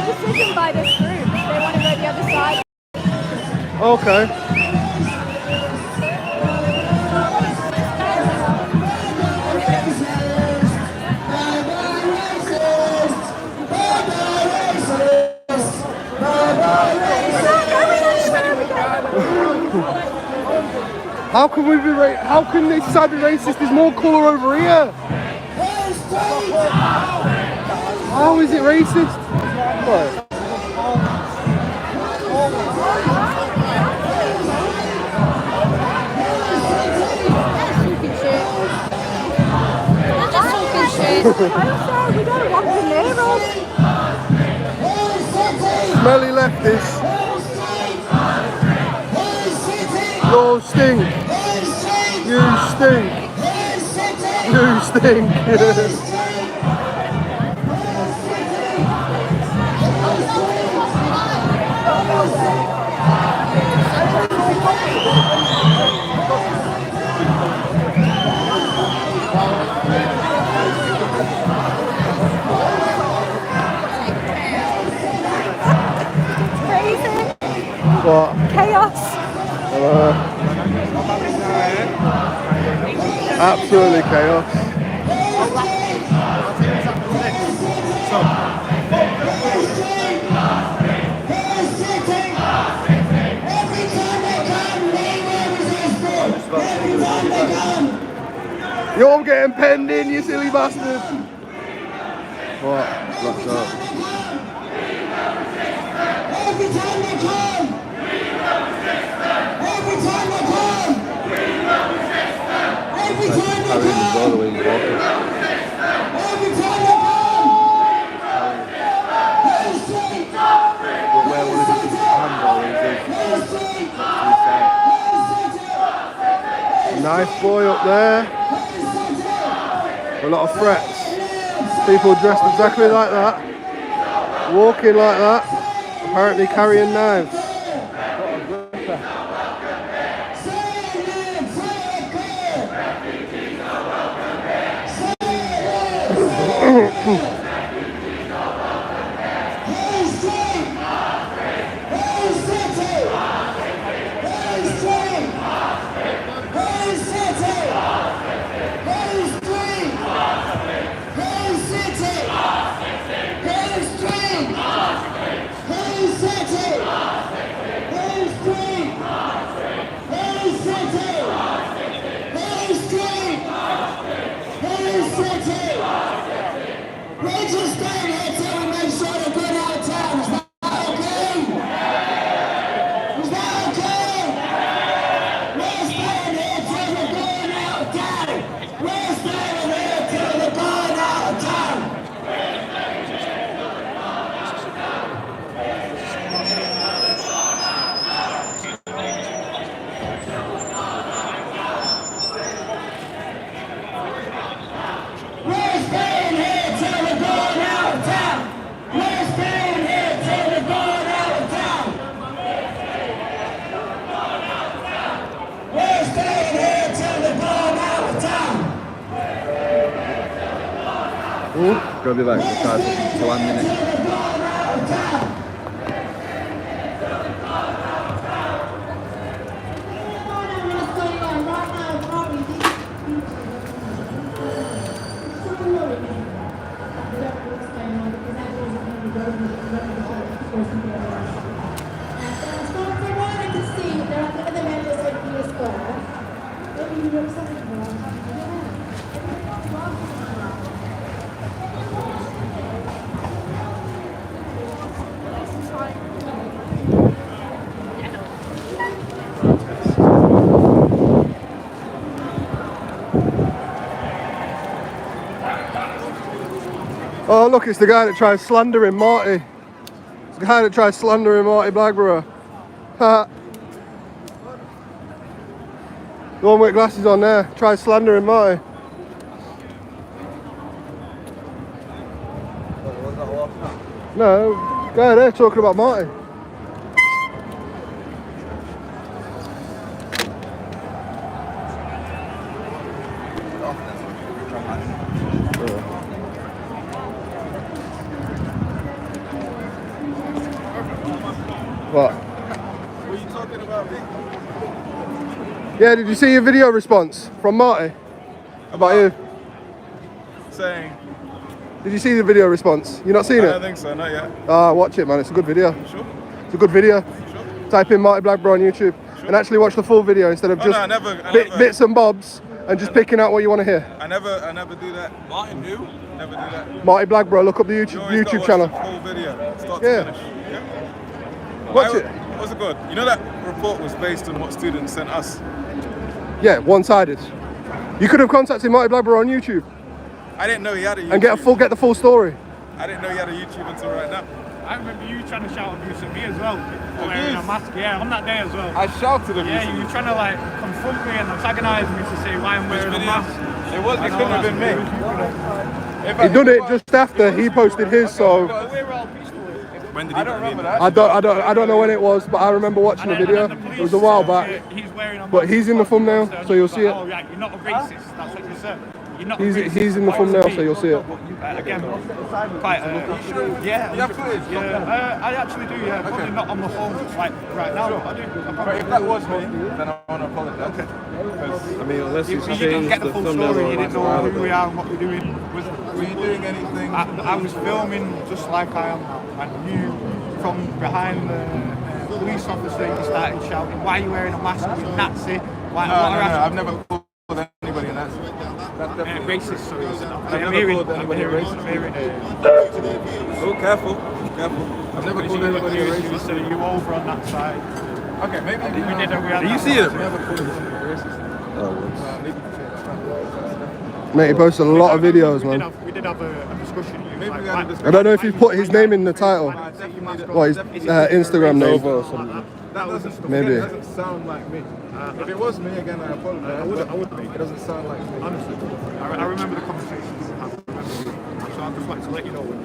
decision by this group. They want to go the other side. Okay. How can we be how can this side be racist? There's more colour over here. How is it racist? What? We don't want to hear us. Smelly leftists. You stink. You stink. You stink. What? Chaos. Absolutely chaos. You're getting penned in, you silly bastard. What? Black's out. Every time they come! Every time they come! Every time they come! Every time they come! Nice boy up there. A lot of threats. People dressed exactly like that. Walking like that. Apparently carrying knives. Gotta be like the type of 1 minute. Oh look, it's the guy that tried slandering Marty. It's the guy that tried slandering Marty Blackborough. Ha! The one with glasses on there, tried slandering Marty. No, guy there talking about Marty. What? What are you talking about, Vic? Yeah, did you see your video response from Marty? About you? Saying. Did you see the video response? You not seen I it? don't think so, not yet. Watch it, man. It's a good video. Sure. It's a good video. Sure. Type in Marty Blackbro on YouTube and actually watch the full video instead of Oh, just no, I never, bits and bobs and just picking out what you want to hear. I never do that. Martin who? Never do that. Marty Blackbro, look up the You YouTube always gotta watch channel. the full video, start Yeah. to finish. Yeah. Watch it. What's it good? You know that report was based on what students sent us. Yeah, one-sided. You could have contacted Marty Blackbro on YouTube I didn't know he had a YouTube. and get the full story. I didn't know he had a YouTube until right now. I remember you trying to shout abuse at me as well. Wearing a mask. Yeah, on that day as well. I shouted abuse. Yeah, you were trying to like confront me and antagonize me to say why I'm wearing a mask. It couldn't have been me. He done it just after he posted his, so When did he remember that? I don't know when it was, but I remember watching the video. It was a while back. He's wearing a mask. But he's in the thumbnail, so you'll see it. Oh, right, you're not a racist. That's what you said. You're not a racist. He's in the thumbnail, so you'll see it. Again, quite. Yeah. You have footage? Yeah, I actually do. Yeah, probably not on my phone like right now. But I do. But if that was me, then I want to apologize. Okay. I mean, unless You he's didn't changed get the the full thumbnail story. or You didn't like a while know who we ago. are and what we're doing. Were you doing anything? I was filming just like I am now, and you from behind the police officer, you started shouting, "Why are you wearing a mask? You Nazi!" Why? No, I've never called anybody an Nazi. That's definitely racist. Sorry, I've never called anybody racist. Oh, careful. I've never called anybody a racist. So you over on that side. Okay, maybe we did. Do you see it? Never called anybody racist. Mate, he posts a lot of videos, man. We did have a discussion. Maybe we had a discussion. I don't know if you put his name in the title. What, his Instagram name? That doesn't, Maybe. It doesn't sound like me. If it was me, again, I apologize. I would make it. Doesn't sound like me. Honestly, I remember the conversations we had. So I just wanted to let you know when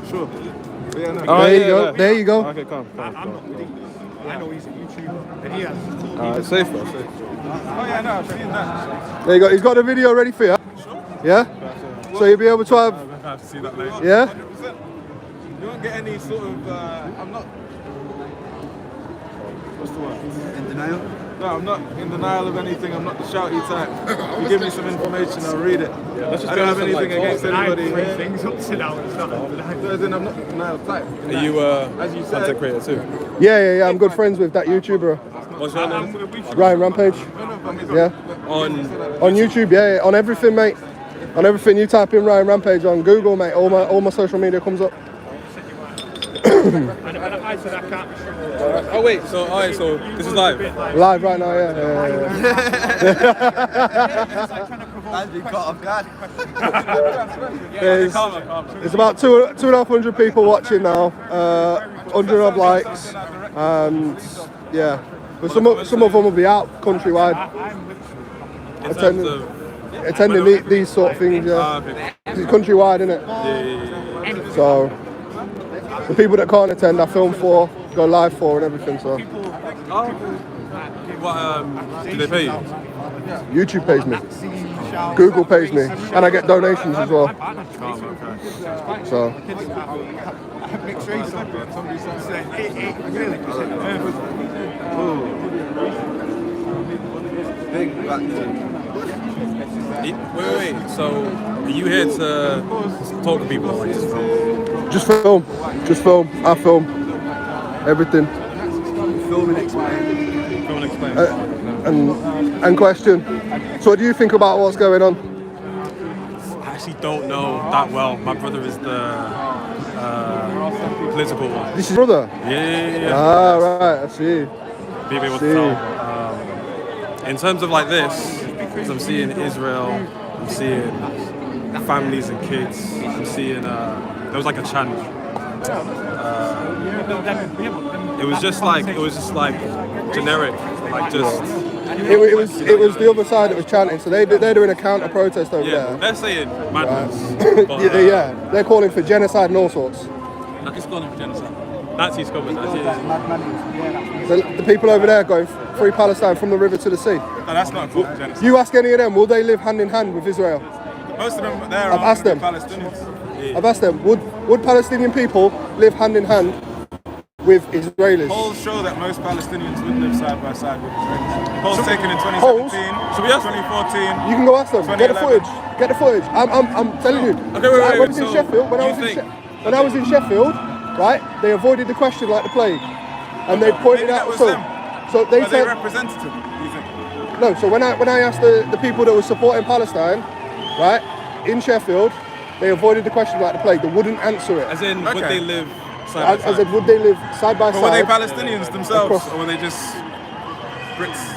Sure. Yeah, no. Oh, there you go. There you go. Okay, come. I'm not with him. I know he's a YouTuber, and he has. Safe, bro. Safe. Oh yeah, no, I've seen that. There you go. He's got a video ready for you. Yeah? So you'll be able to have... I have to see that later. Yeah? 100%. You won't get any sort of, I'm not... What's the word? In denial? No, I'm not in denial of anything. I'm not the shouty type. You give me some information, I'll read it. I don't have anything against anybody. Things up to now, it's not As in, I'm not the denial type. Are you as you said, content creator too? Yeah. I'm good friends with that YouTuber. What's your name? Ryan Rampage. Yeah. On YouTube, yeah. On everything, mate. On everything. You type in Ryan Rampage on Google, mate. All my social media comes up. I said I can't. Oh wait, so this is live. Live right now, yeah. I've been caught off guard. There's about 2,500 people watching now. 100 odd likes, and yeah. But some of them will be out countrywide attending these sort of things. Yeah, it's countrywide, isn't it? Yeah. So the people that can't attend, I film for, go live for, and everything. So What do they pay you? YouTube pays me, Google pays me, and I get donations as well. So Mixed race, somebody said, really? Big back Wait. So, are you here to talk to people? Like, just film. I film everything. Film and explain. And question. So, what do you think about what's going on? I actually don't know that well. My brother is the political one. This is brother. Yeah. Ah, right. I see. Be able to tell. In terms of like this, because I'm seeing Israel, I'm seeing families and kids. I'm seeing there was like a chant. It was just like generic, like just. It was the other side that was chanting. So they're doing a counter protest over there. They're saying madness. But, yeah, they're calling for genocide and all sorts. Like it's calling for genocide. Nazis coming. The people over there going free Palestine from the river to the sea. No, that's not called genocide. You ask any of them, will they live hand in hand with Israel? Most of them there I've are asked them. Palestinians. I've asked them, would Palestinian people live hand in hand with Israelis. Polls show that most Palestinians would live side by side with Israelis. Polls taken in 2017, Polls? 2014. You can go ask them. Get the 2011. footage. Get the footage. I'm telling you. Okay, wait, I was in so Sheffield. When I was in Sheffield, right? They avoided the question like the plague, and they pointed Maybe that out. was So, them. so they Are they said representative, do you think? no. So when I asked the people that were supporting Palestine, right, in Sheffield, they avoided the question like the plague. They wouldn't answer it. As in, would they live side by As in, side? would they live side by But side? were they Palestinians themselves, Across- or were they just Brits?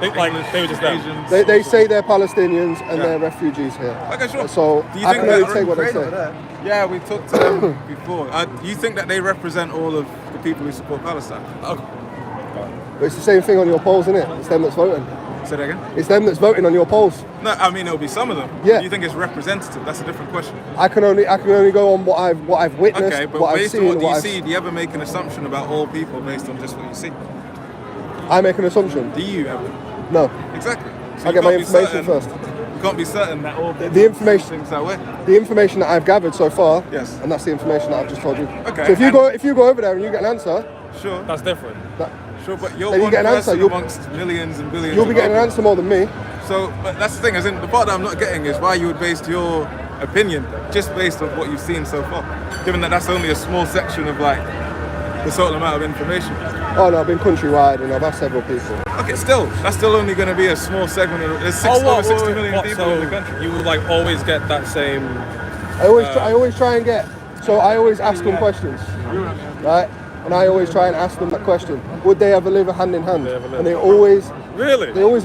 They were just them. Asians? They say they're Palestinians and Yeah. they're refugees here. Okay, sure. So Do you I think can only that- take what they say. Yeah, we talked to them before. Do you think that they represent all of the people who support Palestine? But it's the same thing on your polls, isn't it? It's them that's voting. Say that again? It's them that's voting on your polls. No, I mean it'll be some of them. Yeah. Do you think it's representative? That's a different question. I can only go on what I've witnessed, Okay, but what I've based seen, on what you what see, do you ever make an assumption about all people based on just what you see? I make an assumption. Do you ever? No. Exactly. So I you get my can't be information certain- first. You can't be certain that all people The information, think that way. the information that I've gathered so far, Yes. and that's the information that I've just told you. Okay, So if and- you go over there and you get an answer, Sure. That's different. Sure, but you're Then you one get an answer, person you'll- amongst millions and billions. you'll be of getting an people. answer more than me. So, but that's the thing, as in the part that I'm not getting is why you would base your opinion just based on what you've seen so far, given that that's only a small section of like the total amount of information. Oh no, I've been countrywide and I've asked several people. Okay, still, that's still only going to be a small segment of there's over 60 million people in the country. You would like always get that same. I always try and get. So I always ask them questions, right? And I always try and ask them that question: would they ever live hand in hand? And they always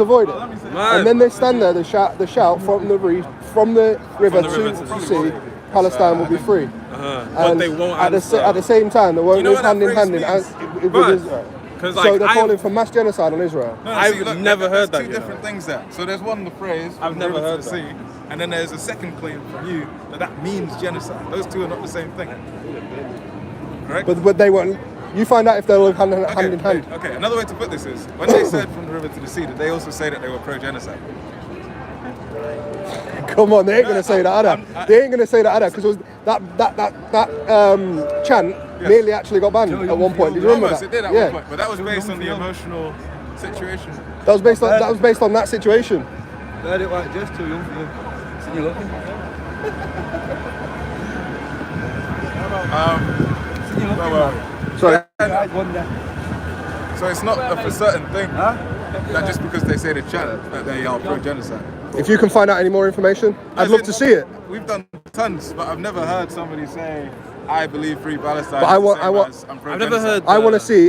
avoid it. And then they stand there, they shout from the river to sea, Palestine will be free. But And they won't at answer. the same time, they won't Do you know live what hand in that hand phrase with means? Israel. Because So like they're calling for mass genocide on Israel. No, I've see, look, never heard there's that, two you different things there. So there's one, the phrase, I've from never river to heard the that. sea, and then there's a second claim from you that means genocide. Those two are not the same thing. Correct? But they won't. You find out if they'll live hand in hand. Okay, another way to put this is, when they said from the river to the sea, did they also say that they were pro-genocide? Come on, they ain't gonna say that, are they? They ain't gonna say that, are they? Because that chant nearly actually got banned at one point. Did you remember Almost, that? it did at one point, but that was based on the emotional situation. That was based on that situation. I heard it like just too young for you. Seen you looking. Sorry. So it's not a for certain thing that just because they say the chant that they are pro-genocide. If you can find out any more information, I'd love to see it. We've done tons, but I've never heard somebody say, "I believe free Palestine." But I want I've never heard. I want to see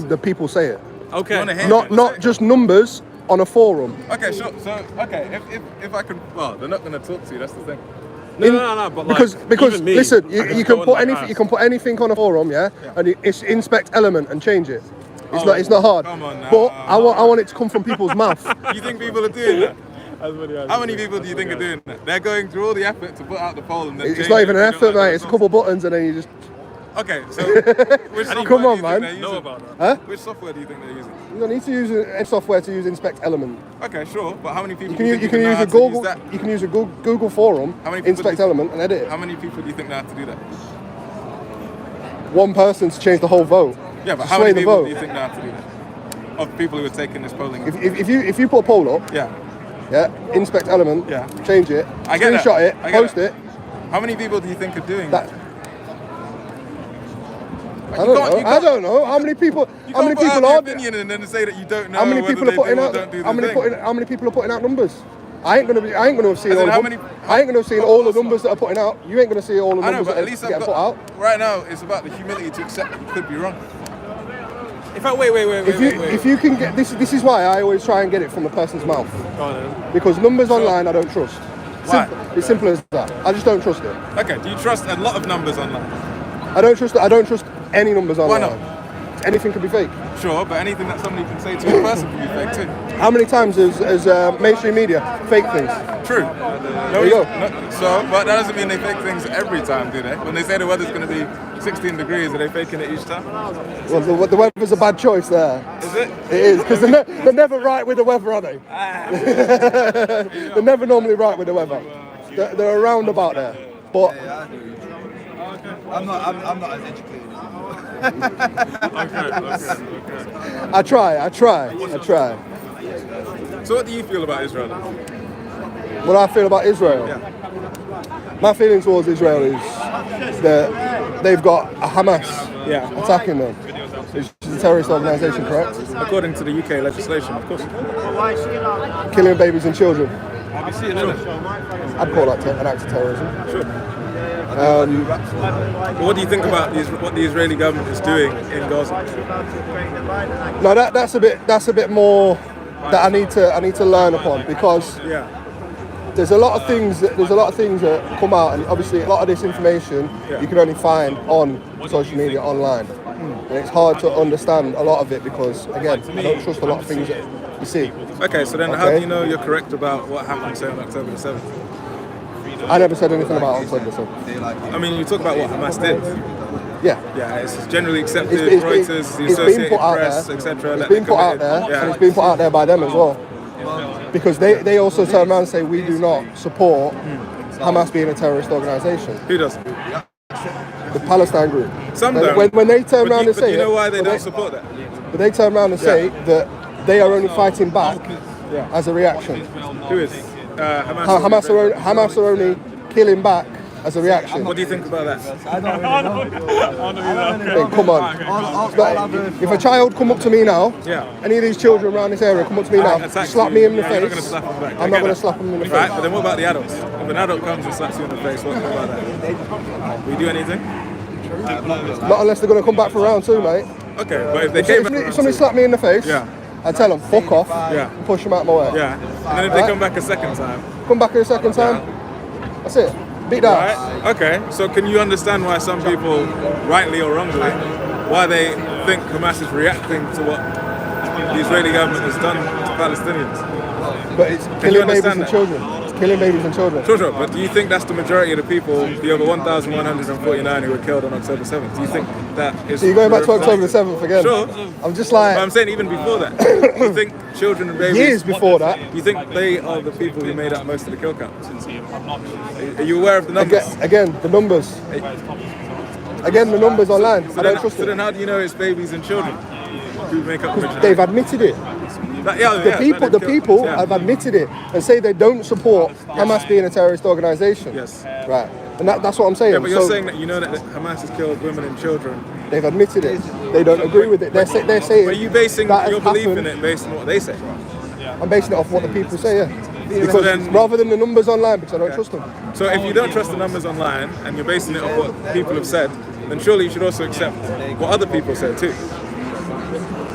the people say it. Okay. You wanna hear Not people not say it? just numbers on a forum. Okay, sure. So okay, if I can, well, they're not going to talk to you. That's the thing. No. But Because even me, listen, I you just can go put and, anything you can put anything on a forum, yeah, and it's inspect element and change it. It's not hard. Come on now. But I want it to come from people's mouth. You think people are doing that? How many people do you think are doing that? They're going through all the effort to put out the poll and then It's change not it even an if they don't effort, like mate. the It's a couple buttons and then you just. Okay, so which software Come do on, you man. think they're know using? about that. Huh? Which software do you think they're using? You don't need to use a software to use inspect element. Okay, sure, but how many people You do can you use, think you can know use how a to Google use that? you can use a Google forum, How many people inspect do you- element and edit it. How many people do you think know how to do that? One person to change the whole vote. Yeah, but to how sway many the people vote. do you think know how to do that? Of people who are taking this polling? If you put a poll up, Yeah, inspect element, Yeah. change it, I get that. screenshot it, I get post that. it. how many people do you think are doing That that? I don't know. How many people? You How many can't put people out are your there? opinion and then say that you don't know How many whether people are they putting do or out? don't do the How many thing. how many people are putting out numbers? I ain't gonna have seen As in all. how the many- I ain't gonna have seen all the numbers that are putting out. You ain't gonna see all the I know, numbers but that at least get I've put out. got, right now it's about the humility to accept that you could be wrong. In fact, wait. If you can get this is why I always try and get it from the person's mouth. Go on then. Because numbers online I don't trust. Why? It's simple as that. I just don't trust it. Okay, do you trust a lot of numbers online? I don't trust any numbers online. Why not? Anything could be fake. Sure, but anything that somebody can say to a person can be fake too. How many times has mainstream media fake things? True. There you go. But that doesn't mean they fake things every time, do they? When they say the weather's going to be 16 degrees, are they faking it each time? Well, the weather's a bad choice there. Is it? It is, because they're never right with the weather, are they? They're never normally right with the weather. They're around about there. But I'm not as educated. I try. So what do you feel about Israel then? What I feel about Israel? Yeah. My feeling towards Israel is that they've got a Hamas attacking them. It's a terrorist organisation, correct? According to the UK legislation, of course. Killing babies and children. Sure. I'd call that an act of terrorism. Sure. What do you think about what the Israeli government is doing in Gaza? No, that's a bit more that I need to learn upon, because there's a lot of things that come out, and obviously a lot of this information you can only find on social media, online, and it's hard to understand a lot of it because, again, I don't trust a lot of things that you see. Okay, so then how do you know you're correct about what happened, say, on October the 7th? I never said anything about October the 7th. I mean, you talk about what Hamas did. Yeah, it's generally accepted. Reuters, the it's Associated been put out Press, there. etc. It's been put out there, and it's been put out there by them as well. Because they also turn around and say we do not support Hamas being a terrorist organisation. Who does? The Palestine group. Some don't. When they turn around and say, you know why they don't support that? But they turn around and say that they are only fighting back as a reaction. Who is? Hamas. Hamas are only killing back as a reaction. What do you think about that? I don't really know. Come on. If a child come up to me now, any of these children around this area come up to me now, slap me in the face, I'm not going to slap them in the face. Right, but then what about the adults? If an adult comes and slaps you in the face, what about that? Will you do anything? Not unless they're going to come back for round two, mate. Okay, but if they came back... If somebody slapped me in the face, I tell them, fuck off, and push them out my way. Yeah, and then if they come back a second time? Come back a second time, that's it. Beat that. Right. Okay, so can you understand why some people, rightly or wrongly, why they think Hamas is reacting to what the Israeli government has done to Palestinians? But it's killing babies and children. It's killing babies and children. Sure, but do you think that's the majority of the people, the over 1,149 who were killed on October 7th? Do you think that is... So you're going back to October the 7th again? Sure. I'm just like... But I'm saying even before that. Do you think children and babies... Years before that. Do you think they are the people who made up most of the kill counts? Are you aware of the numbers? Again, the numbers. Again, the numbers online. I don't trust it. So then how do you know it's babies and children who make up the majority? They've admitted it. The people have admitted it and say they don't support Hamas being a terrorist organisation. Yes. Right. And that's what I'm saying. Yeah, but you're saying that you know that Hamas has killed women and children. They've admitted it. They don't agree with it. They're saying. But are you basing your belief in it based on what they say? I'm basing it off what the people say, yeah. Because rather than the numbers online, because I don't trust them. So if you don't trust the numbers online and you're basing it off what people have said, then surely you should also accept what other people say too.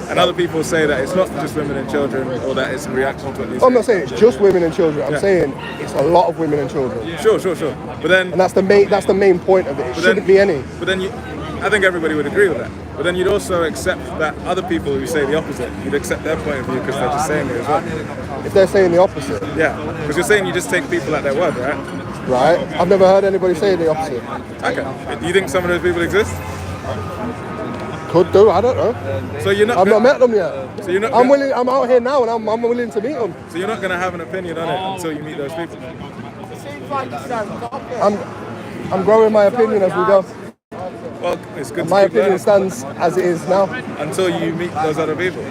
And other people say that it's not just women and children, or that it's a reaction to what these. I'm not saying it's just women and children. I'm saying it's a lot of women and children. Sure. But then, and that's the main point of it. It shouldn't be any. But then I think everybody would agree with that. But then you'd also accept that other people who say the opposite, you'd accept their point of view because they're just saying it as well. If they're saying the opposite. Yeah, because you're saying you just take people at their word, right? Right. I've never heard anybody say the opposite. Okay. Do you think some of those people exist? Could do, I don't know. So you're not. I've not met them yet. So you're not. I'm willing. I'm out here now, and I'm willing to meet them. So you're not going to have an opinion on it until you meet those people. I'm growing my opinion as we go. Well, it's good. My opinion stands as it is now. Until you meet those other people.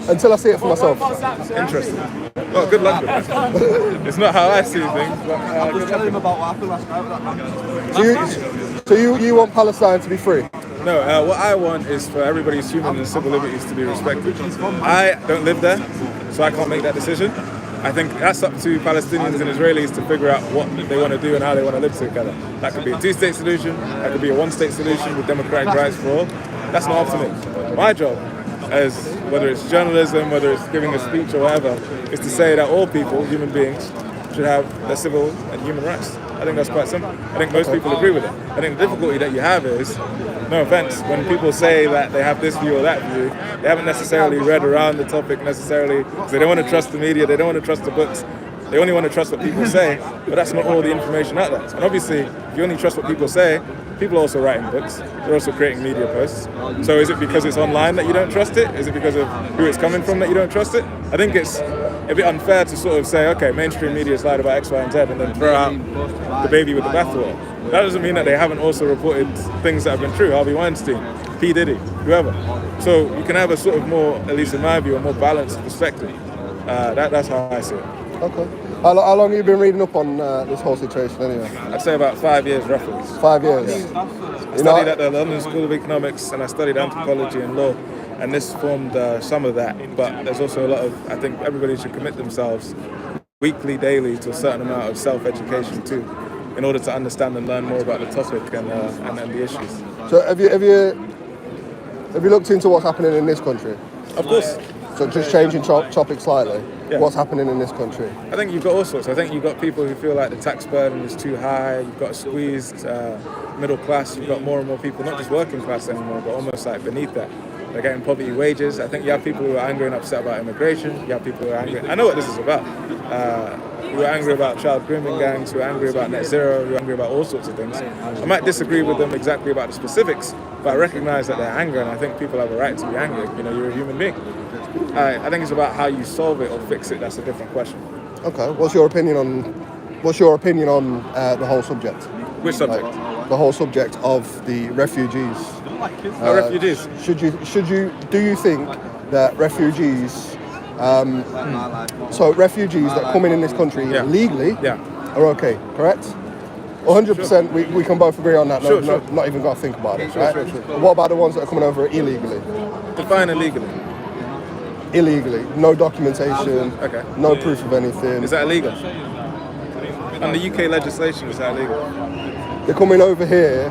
Until I see it for myself. Interesting. Well, good luck with that. It's not how I see things, but I was telling him about what happened last night with that man. So you want Palestine to be free? No, what I want is for everybody's human and civil liberties to be respected. I don't live there, so I can't make that decision. I think that's up to Palestinians and Israelis to figure out what they want to do and how they want to live together. That could be a two-state solution, that could be a one-state solution with democratic rights for all. That's not up to me. My job, as whether it's journalism, whether it's giving a speech or whatever, is to say that all people, human beings, should have their civil and human rights. I think that's quite simple. I think most people agree with it. I think the difficulty that you have is, no offense, when people say that they have this view or that view, they haven't necessarily read around the topic necessarily, because they don't want to trust the media, they don't want to trust the books, they only want to trust what people say, but that's not all the information out there. And obviously, if you only trust what people say, people are also writing books, they're also creating media posts. So is it because it's online that you don't trust it? Is it because of who it's coming from that you don't trust it? I think it's it'd be unfair to sort of say, okay, mainstream media has lied about X, Y, and Z, and then throw out the baby with the bathwater. That doesn't mean that they haven't also reported things that have been true. Harvey Weinstein, P. Diddy, whoever. So you can have a sort of more, at least in my view, a more balanced perspective. That's how I see it. Okay. How long have you been reading up on this whole situation anyway? I'd say about 5 years roughly. 5 years? I studied at the London School of Economics and I studied anthropology and law, and this formed some of that. But there's also a lot of, I think everybody should commit themselves weekly, daily to a certain amount of self-education too, in order to understand and learn more about the topic and the issues. So have you looked into what's happening in this country? Of course. So just changing topic slightly, Yeah. what's happening in this country? I think you've got all sorts. I think you've got people who feel like the tax burden is too high. You've got a squeezed middle class. You've got more and more people, not just working class anymore, but almost like beneath that. They're getting poverty wages. I think you have people who are angry and upset about immigration. You have people who are angry. I know what this is about. Who are angry about child grooming gangs, who are angry about net zero, who are angry about all sorts of things. I might disagree with them exactly about the specifics, but I recognize that they're angry, and I think people have a right to be angry. You know, you're a human being. I think it's about how you solve it or fix it. That's a different question. Okay. What's your opinion on the whole subject? Which subject? The whole subject of the refugees. Refugees. Do you think that refugees, so refugees that come in this country legally are okay, correct? 100%, we can both agree on that. Sure. Not even got to think about it, Sure. right? What about the ones that are coming over illegally? Define illegally. Illegally, no documentation, Okay. no proof of anything. Is that illegal? Under UK legislation, is that illegal? They're coming over here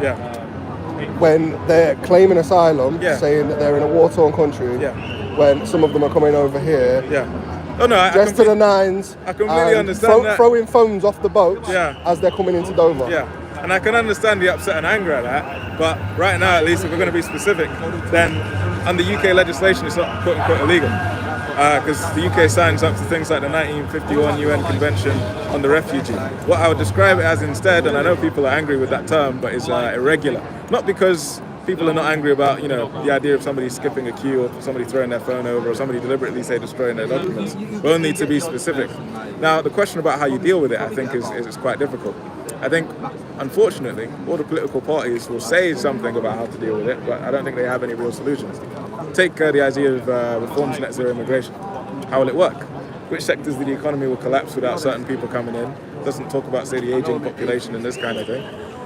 when they're claiming asylum, saying that they're in a war-torn country, when some of them are coming over here, dressed to the nines, I completely understand that. Throwing phones off the boats as they're coming into Dover. Yeah, and I can understand the upset and anger at that, but right now, at least, if we're going to be specific, then under UK legislation, it's not quote-unquote illegal. Because the UK signs up to things like the 1951 UN Convention on the Refugee. What I would describe it as instead, and I know people are angry with that term, but is irregular. Not because people are not angry about, the idea of somebody skipping a queue or somebody throwing their phone over or somebody deliberately, say, destroying their documents. We only need to be specific. Now, the question about how you deal with it, I think, is quite difficult. I think, unfortunately, all the political parties will say something about how to deal with it, but I don't think they have any real solutions. Take the idea of reform to net zero immigration. How will it work? Which sectors of the economy will collapse without certain people coming in? Doesn't talk about, say, the aging population and this kind of thing.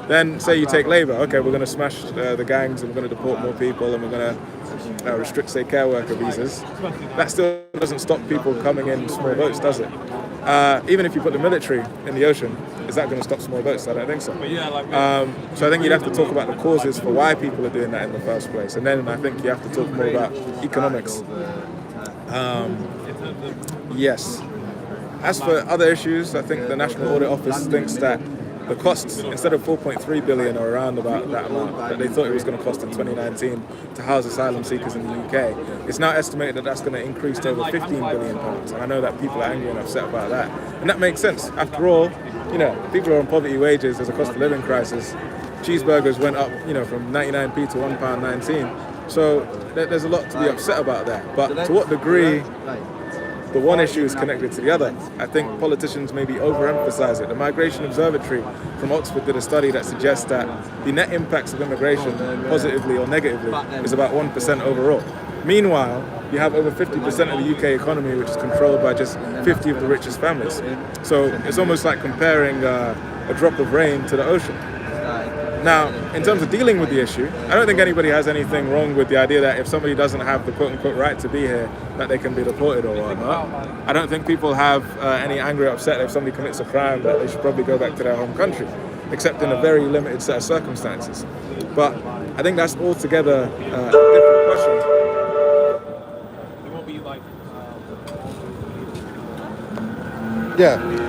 Then, say you take labour. Okay, we're going to smash the gangs and we're going to deport more people and we're going to restrict, say, care worker visas. That still doesn't stop people coming in small boats, does it? Even if you put the military in the ocean, is that going to stop small boats? I don't think so. So I think you'd have to talk about the causes for why people are doing that in the first place. And then I think you have to talk more about economics. Yes. As for other issues, I think the National Audit Office thinks that the costs, instead of 4.3 billion or around about that amount that they thought it was going to cost in 2019 to house asylum seekers in the UK, it's now estimated that that's going to increase to over 15 billion pounds. And I know that people are angry and upset about that. And that makes sense. After all, people are on poverty wages, there's a cost of living crisis. Cheeseburgers went up, from 99p to £1.19. So there's a lot to be upset about that. But to what degree the one issue is connected to the other? I think politicians maybe overemphasize it. The Migration Observatory from Oxford did a study that suggests that the net impacts of immigration, positively or negatively, is about 1% overall. Meanwhile, you have over 50% of the UK economy which is controlled by just 50 of the richest families. So it's almost like comparing a drop of rain to the ocean. Now, in terms of dealing with the issue, I don't think anybody has anything wrong with the idea that if somebody doesn't have the quote-unquote right to be here, that they can be deported or whatnot. I don't think people have any anger or upset if somebody commits a crime that they should probably go back to their home country, except in a very limited set of circumstances. But I think that's altogether a different question.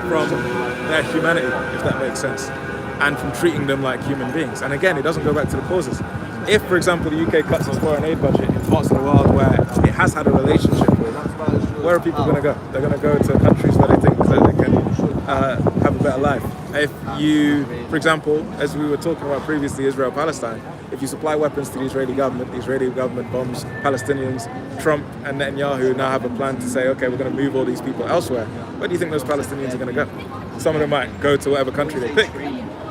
From their humanity, if that makes sense. And from treating them like human beings. And again, it doesn't go back to the causes. If, for example, the UK cuts its foreign aid budget in parts of the world where it has had a relationship with, where are people going to go? They're going to go to countries where they think that they can have a better life. If you, for example, as we were talking about previously, Israel-Palestine, if you supply weapons to the Israeli government bombs Palestinians. Trump and Netanyahu now have a plan to say, okay, we're going to move all these people elsewhere. Where do you think those Palestinians are going to go? Some of them might go to whatever country they pick,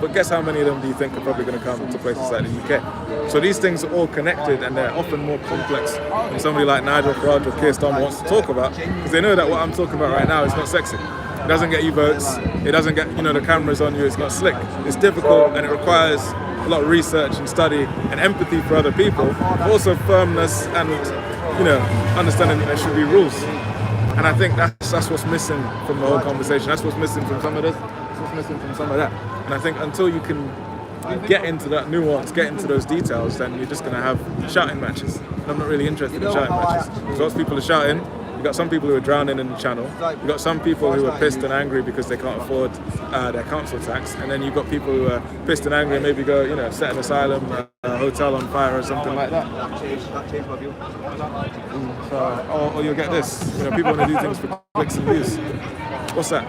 but guess how many of them do you think are probably going to come to places like the UK? So these things are all connected, and they're often more complex than somebody like Nigel Farage or Keir Starmer wants to talk about, because they know that what I'm talking about right now is not sexy. It doesn't get you votes, it doesn't get, the cameras on you, it's not slick. It's difficult, and it requires a lot of research and study and empathy for other people, but also firmness and, understanding that there should be rules. And I think that's what's missing from the whole conversation. That's what's missing from some of this, that's what's missing from some of that. And I think until you can get into that nuance, get into those details, then you're just going to have shouting matches. And I'm not really interested in shouting matches. Because lots of people are shouting. You've got some people who are drowning in the channel. You've got some people who are pissed and angry because they can't afford their council tax. And then you've got people who are pissed and angry and maybe go, set an asylum, a hotel on fire or something like that. Or you'll get this. People want to do things for clicks and views. What's that?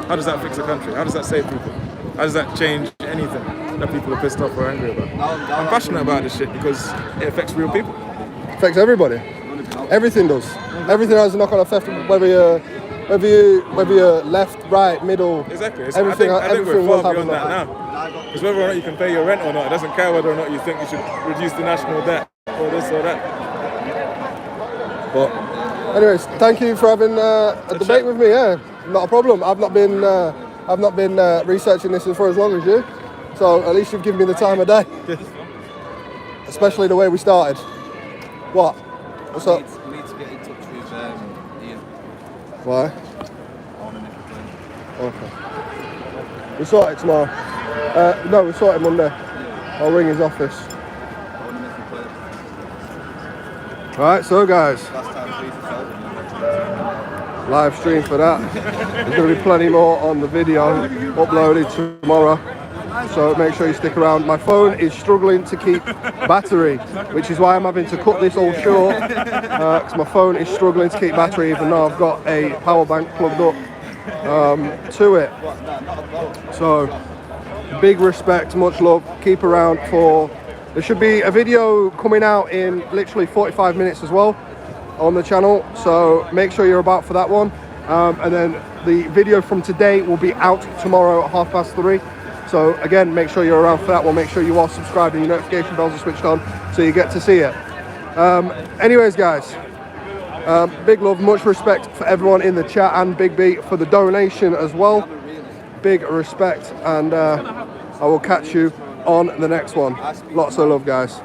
How does that fix a country? How does that save people? How does that change anything that people are pissed off or angry about? I'm passionate about this shit because it affects real people. It affects everybody. Everything does. Everything has a knock-on effect, whether you're left, right, middle. Exactly. Everything, I think we're will far have beyond that now. Because whether or not you can pay your rent or not, it doesn't care whether or not you think you should reduce the national debt or this or that. But anyways, thank you for having a debate with me. Yeah, not a problem. I've not been researching this for as long as you, so at least you've given me the time of day. Especially the way we started. What? What's up? We need to get in touch with Ian. Why? Okay. We'll sort it tomorrow. No, we'll sort it Monday. I'll ring his office. Alright, so guys, live stream for that. There's going to be plenty more on the video uploaded tomorrow, so make sure you stick around. My phone is struggling to keep battery, which is why I'm having to cut this all short, because my phone is struggling to keep battery even though I've got a power bank plugged up to it. So big respect, much love, keep around for, there should be a video coming out in literally 45 minutes as well on the channel, so make sure you're about for that one. And then the video from today will be out tomorrow at 3:30. So again, make sure you're around for that one. Make sure you are subscribed and your notification bells are switched on so you get to see it. Anyways, guys, big love, much respect for everyone in the chat, and Big B for the donation as well. Big respect, and I will catch you on the next one. Lots of love, guys.